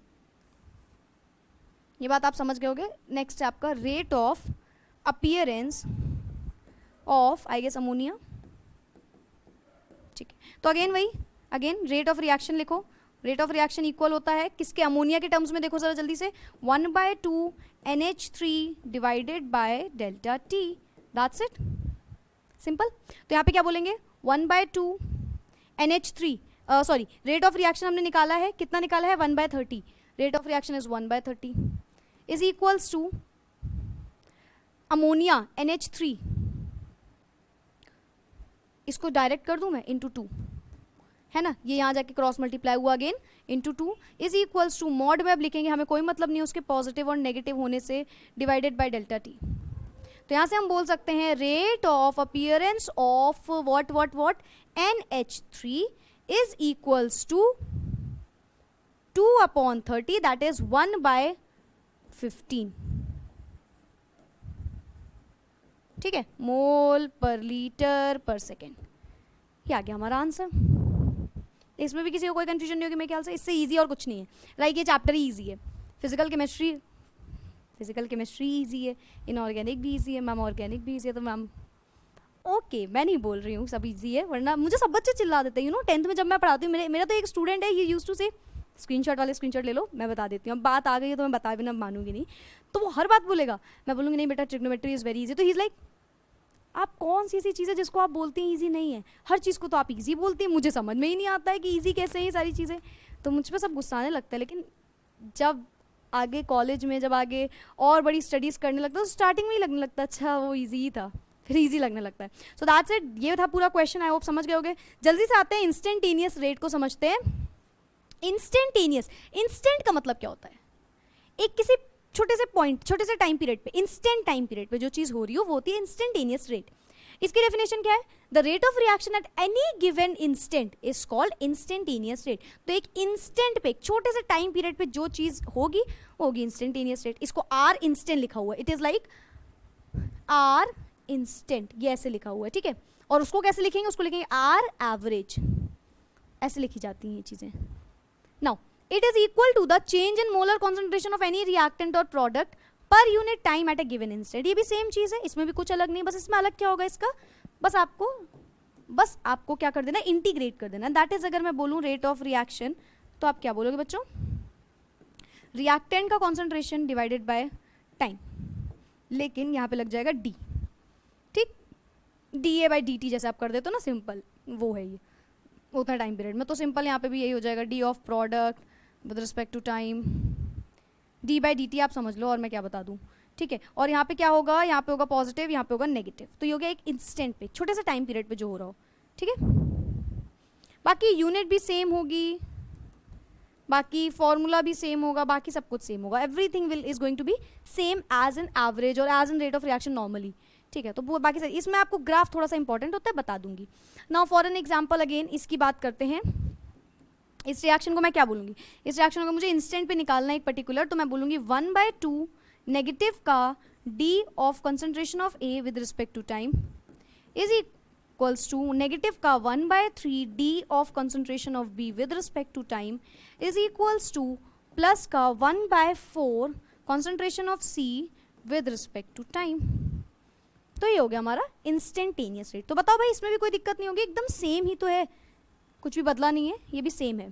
ये बात आप समझ गए होगे। नेक्स्ट है आपका rate of appearance of I guess ammonia, ठीक है। तो अगेन वही, अगेन रेट ऑफ रिएक्शन लिखो, रेट ऑफ रिएक्शन इक्वल होता है किसके, अमोनिया के टर्म्स में देखो जरा जल्दी से, 1/2 NH3 divided by delta T, that's it, simple. तो यहाँ पे क्या बोलेंगे, 1/2 NH3, sorry rate of reaction हमने निकाला है, कितना निकाला है, 1/30, rate of reaction is 1/30 is equals to ammonia NH3, इसको डायरेक्ट कर दूं मैं इंटू 2, है ना, ये यहाँ जाके क्रॉस मल्टीप्लाई हुआ again into 2 is equals to, mod में अब लिखेंगे, हमें कोई मतलब नहीं उसके पॉजिटिव और नेगेटिव होने से, डिवाइडेड बाय डेल्टा टी। तो यहाँ से हम बोल सकते हैं rate of appearance of what what what NH3 is equals to 2/30, that is 1/15, ठीक है, mole per litre per second. ये आ गया हमारा आंसर। इसमें भी किसी को कोई कंफ्यूजन नहीं होगी मेरे ख्याल से, इससे इजी और कुछ नहीं है, लाइक ये चैप्टर ही इजी है, फिजिकल केमिस्ट्री इजी है, इनऑर्गेनिक भी इजी है मैम, ऑर्गेनिक भी इजी है, तो मैम ओके मैं नहीं बोल रही हूँ सब इजी है, वरना मुझे सब बच्चे चिल्ला देते हैं, यू नो 10th में जब मैं पढ़ाती हूँ, मेरा तो एक स्टूडेंट है, ये यूज टू से स्क्रीनशॉट वाले स्क्रीनशॉट ले लो, मैं बता देती हूँ, अब बात आ गई है तो मैं बता भी ना मानूंगी नहीं, तो वो हर बात बोलेगा, मैं बोलूँगी नहीं बेटा ट्रिग्नोमेट्री इज़ वेरी इजी, तो ही इज़ लाइक आप कौन सी ऐसी चीज़ है जिसको आप बोलती हैं ईजी नहीं है, हर चीज़ को तो आप ईजी बोलती हैं, मुझे समझ में ही नहीं आता है कि ईजी कैसे हैं ये सारी चीज़ें, तो मुझ पर सब गुस्सा आने लगता है, लेकिन जब आगे कॉलेज में जब आगे और बड़ी स्टडीज़ करने लगता है तो स्टार्टिंग में ही लगने लगता है अच्छा वो ईजी ही था, फिर ईजी लगने लगता है। सो दैट्स इट, ये था पूरा क्वेश्चन, आई होप समझ गए होगे। जल्दी से आते हैं इंस्टेंटेनियस रेट को समझते हैं। इंस्टेंटेनियस, इंस्टेंट का मतलब क्या होता है, एक किसी छोटे से पॉइंट, छोटे से टाइम पीरियड पे, इंस्टेंट टाइम पीरियड पे जो चीज़ हो रही हो वो होती है इंस्टेंटेनियस रेट। इसकी डेफिनेशन क्या है, the rate of reaction at any given instant is called instantaneous rate. तो एक इंस्टेंट पे, एक छोटे से टाइम पीरियड पे जो चीज़ होगी वो होगी इंस्टेंटेनियस रेट। इसको आर इंस्टेंट लिखा हुआ है, it is like R instant, ये ऐसे लिखा हुआ है, ठीक है। और उसको कैसे लिखेंगे, उसको लिखेंगे आर एवरेज, ऐसे लिखी जाती हैं ये चीज़ें। Now it is equal to the change in molar concentration of any reactant or product per unit time at a given instant। ये भी सेम चीज़ है, इसमें भी कुछ अलग नहीं, बस इसमें अलग क्या होगा इसका, बस आपको क्या कर देना, इंटीग्रेट कर देना। दैट इज अगर मैं बोलूँ रेट ऑफ रिएक्शन तो आप क्या बोलोगे बच्चों, रिएक्टेंट का कॉन्सेंट्रेशन डिवाइडेड बाय टाइम, लेकिन यहाँ पे लग जाएगा डी, ठीक, dA/dt जैसे आप कर देते हो ना सिंपल, वो है ये उतना टाइम पीरियड में, तो सिंपल यहाँ पे भी यही हो जाएगा, d of product with respect to time, d/dt आप समझ लो, और मैं क्या बता दूँ, ठीक है। और यहाँ पे क्या होगा, यहाँ पे होगा पॉजिटिव, यहाँ पे होगा नेगेटिव, तो ये हो गया एक इंस्टेंट पे, छोटे से टाइम पीरियड पे जो हो रहा हो, ठीक है। बाकी यूनिट भी सेम होगी, बाकी फॉर्मूला भी सेम होगा, बाकी सब कुछ सेम होगा, everything is going to be same as an average और as an rate of reaction normally, ठीक है। तो वो बाकी सर इसमें आपको ग्राफ थोड़ा सा इंपॉर्टेंट होता है, बता दूंगी। Now for an example again इसकी बात करते हैं। इस रिएक्शन को मैं क्या बोलूँगी, इस रिएक्शन को मुझे इंस्टेंट पे निकालना है एक पर्टिकुलर, तो मैं बोलूँगी 1/2 नेगेटिव का d of concentration of A with respect to time is equals to negative का 1/3 d of concentration of B with respect to time is equals to plus का 1/4 concentration of C with respect to time. तो ये हो गया हमारा instantaneous rate. तो बताओ भाई इसमें भी कोई दिक्कत नहीं होगी, एकदम सेम ही तो है, कुछ भी बदला नहीं है, ये भी सेम है,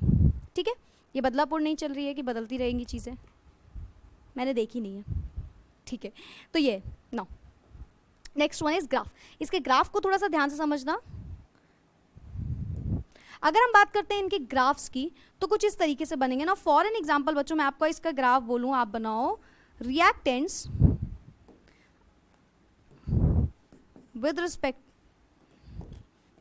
ठीक है। ये बदलापुर नहीं चल रही है कि बदलती रहेंगी चीज़ें, मैंने देखी नहीं है, ठीक है। तो ये now next one is graph. इसके ग्राफ को थोड़ा सा ध्यान से समझना। अगर हम बात करते हैं इनके ग्राफ्स की तो कुछ इस तरीके से बनेंगे ना। फॉर एन एग्जाम्पल बच्चों मैं आपको इसका ग्राफ बोलूँ, आप बनाओ reactants with respect,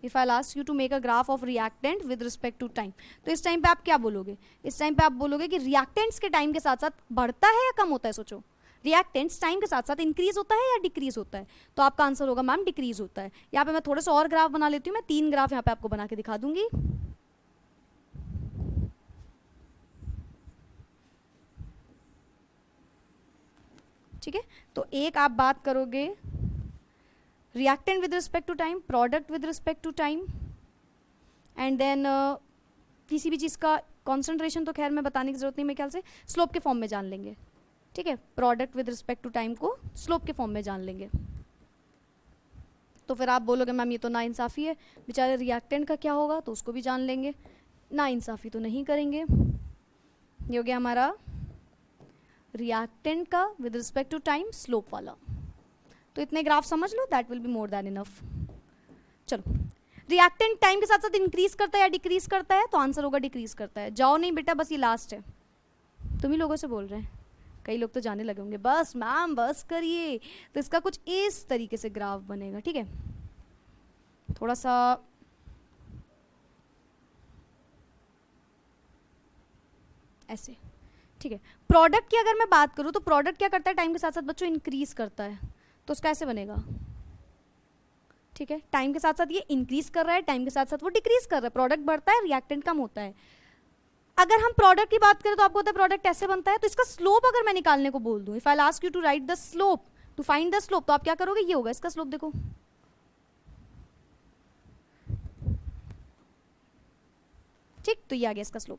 if I'll ask you to make a graph of reactant with respect to time, तो इस टाइम पे आप क्या बोलोगे, इस टाइम पे आप बोलोगे कि रिएक्टेंट्स के टाइम के साथ साथ बढ़ता है या कम होता है। सोचो रिएक्टेंट्स टाइम के साथ साथ इंक्रीज होता है या डिक्रीज होता है, तो आपका आंसर होगा मैम डिक्रीज होता है। यहाँ पे मैं थोड़े से और ग्राफ बना लेती हूँ, मैं 3 ग्राफ यहाँ पे आपको बना के दिखा दूंगी। ठीक है, तो एक आप बात करोगे reactant with respect to time, product with respect to time, and then किसी भी चीज़ का कॉन्सेंट्रेशन तो खैर मैं बताने की ज़रूरत नहीं, मेरे ख्याल से स्लोप के फॉर्म में जान लेंगे, ठीक है। Product with respect to time को स्लोप के फॉर्म में जान लेंगे। तो फिर आप बोलोगे मैम ये तो नाइंसाफ़ी है, बेचारे रिएक्टेंट का क्या होगा, तो उसको भी जान लेंगे। नाइंसाफ़ी तो नहीं करेंगे। ये हो गया हमारा रिएक्टेंट का with respect to time slope वाला। तो इतने ग्राफ समझ लो, that will be more than enough. चलो, रिएक्टेंट टाइम के साथ साथ इंक्रीज करता है या डिक्रीज करता है, तो आंसर होगा डिक्रीज करता है। जाओ नहीं बेटा, बस ये लास्ट है। तुम ही लोगों से बोल रहे हैं, कई लोग तो जाने लगे होंगे, बस मैम बस करिए। तो इसका कुछ इस तरीके से ग्राफ बनेगा, ठीक है। थोड़ा सा ऐसे, ठीक है। प्रोडक्ट की अगर मैं बात करूं तो प्रोडक्ट क्या करता है, टाइम के साथ साथ बच्चों इंक्रीज करता है। तो उसका ऐसे बनेगा, ठीक है। टाइम के साथ साथ ये इंक्रीज कर रहा है, टाइम के साथ साथ वो डिक्रीज कर रहा है। प्रोडक्ट बढ़ता है, रिएक्टेंट कम होता है। अगर हम प्रोडक्ट की बात करें तो आपको पता है प्रोडक्ट ऐसे बनता है। तो इसका स्लोप अगर मैं निकालने को बोल दूं, if I ask you to write the slope, to find the slope, तो आप क्या करोगे, ये होगा इसका स्लोप। देखो ठीक, तो ये आ गया इसका स्लोप,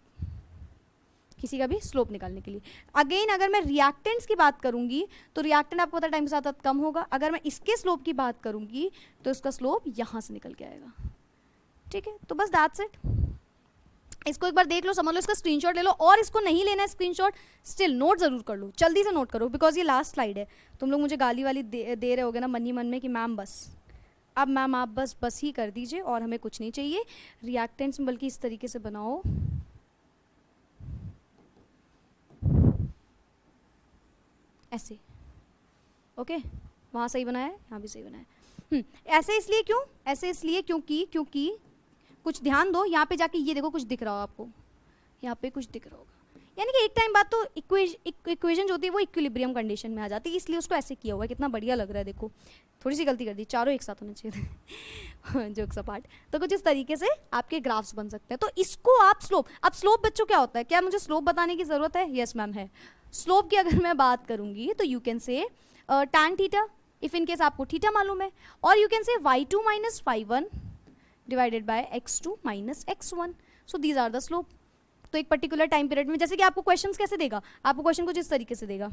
किसी का भी स्लोप निकालने के लिए। अगेन अगर मैं रिएक्टेंट्स की बात करूंगी तो रिएक्टेंट आपको पता है टाइम के साथ साथ कम होगा। अगर मैं इसके स्लोप की बात करूंगी तो इसका स्लोप यहां से निकल के आएगा, ठीक है। तो बस दैट्स इट। इसको एक बार देख लो, समझ लो, इसका स्क्रीनशॉट ले लो, और इसको नहीं लेना है स्क्रीनशॉट, स्टिल नोट जरूर कर लो, जल्दी से नोट करो, बिकॉज ये लास्ट स्लाइड है। तुम लोग मुझे गाली वाली दे रहे होगे ना मन ही मन में कि मैम बस, अब मैम आप बस ही कर दीजिए और हमें कुछ नहीं चाहिए रिएक्टेंट्स में, बल्कि इस तरीके से बनाओ, ऐसे, ओके। वहाँ सही बनाया है, यहाँ भी सही बनाया है। ऐसे इसलिए क्यों, ऐसे इसलिए क्योंकि कुछ ध्यान दो, यहाँ पे जाके ये देखो कुछ दिख रहा हो आपको, यहाँ पे कुछ दिख रहा होगा, यानी कि एक टाइम बाद तो इक्वेशन जो होती है वो इक्विलिब्रियम कंडीशन में आ जाती है, इसलिए उसको ऐसे किया हुआ है। कितना बढ़िया लग रहा है, देखो थोड़ी सी गलती कर दी, चारों एक साथ होने चाहिए थे जोक्स अपार्ट। तो कुछ इस तरीके से आपके ग्राफ्स बन सकते हैं। तो इसको आप स्लोप, अब स्लोप बच्चों क्या होता है, क्या मुझे स्लोप बताने की जरूरत है? यस मैम है। स्लोप की अगर मैं बात करूंगी तो you can say tan theta, if in case आपको थीटा मालूम है, और you can say y2 minus y1 divided by x2 minus x1। So these are the slope. तो एक पर्टिकुलर टाइम पीरियड में, जैसे कि आपको क्वेश्चंस कैसे देगा, आपको क्वेश्चन कुछ इस तरीके से देगा,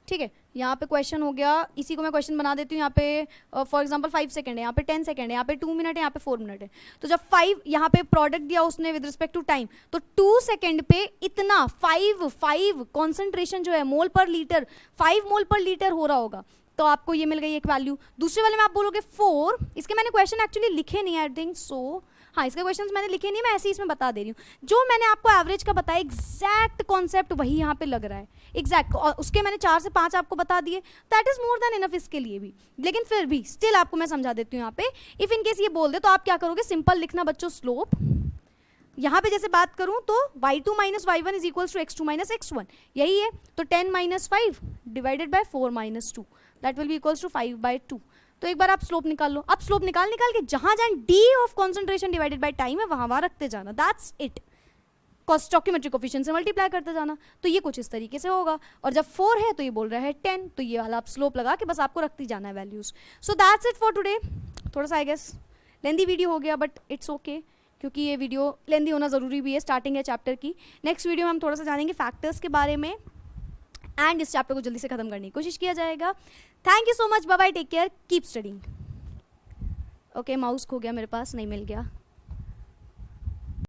ठीक है। यहाँ पे क्वेश्चन हो गया, इसी को मैं क्वेश्चन बना देती हूँ। यहाँ पे फॉर एग्जांपल 5 सेकंड है, यहाँ पे 10 सेकंड है, यहाँ पे 2 मिनट है, यहाँ पे 4 मिनट है। तो जब 5 यहाँ पे प्रोडक्ट दिया उसने विद रिस्पेक्ट टू टाइम, तो 2 सेकंड पे इतना 5 कॉन्सेंट्रेशन जो है मोल पर लीटर, 5 मोल पर लीटर हो रहा होगा। तो आपको ये मिल गई एक वैल्यू। दूसरे वाले में आप बोलोगे 4, इसके मैंने क्वेश्चन एक्चुअली लिखे नहीं, आई थिंक सो, हाँ इसके क्वेश्चंस मैंने लिखे नहीं, मैं ऐसे ही इसमें बता दे रही हूँ। जो मैंने आपको एवरेज का बताया, एग्जैक्ट कॉन्सेप्ट वही यहाँ पे लग रहा है, एग्जैक्ट। उसके मैंने 4 से 5 आपको बता दिए, that is more than enough इसके लिए भी। लेकिन फिर भी स्टिल आपको मैं समझा देती हूँ यहाँ पे। इफ इन केस ये बोल दे तो आप क्या करोगे, सिंपल लिखना बच्चों स्लोप। यहाँ पे जैसे बात करूँ तो y2 minus y1 is equals to x2 minus x1, यही है। तो 10 minus 5 divided by 4 minus 2, that will be equals to 5/2। तो एक बार आप स्लोप निकाल लो। अब स्लोप निकाल के जहां जहां d of concentration divided by time है वहां रखते जाना, दैट्स इट। स्टोइकियोमेट्रिक कोफिशिएंट से मल्टीप्लाई करते जाना। तो ये कुछ इस तरीके से होगा। और जब 4 है तो ये बोल रहा है 10, तो ये वाला आप स्लोप लगा के बस आपको रखती जाना है values. So that's it for today. थोड़ा सा आई गेस लेंदी वीडियो हो गया, बट इट्स ओके, क्योंकि ये वीडियो लेंदी होना ज़रूरी भी है, स्टार्टिंग है चैप्टर की। नेक्स्ट वीडियो में हम थोड़ा सा जानेंगे फैक्टर्स के बारे में, एंड इस चैप्टर को जल्दी से खत्म करने की कोशिश किया जाएगा। Thank you so much, bye bye, take care, keep studying. Okay, mouse खो गया मेरे पास, नहीं मिल गया।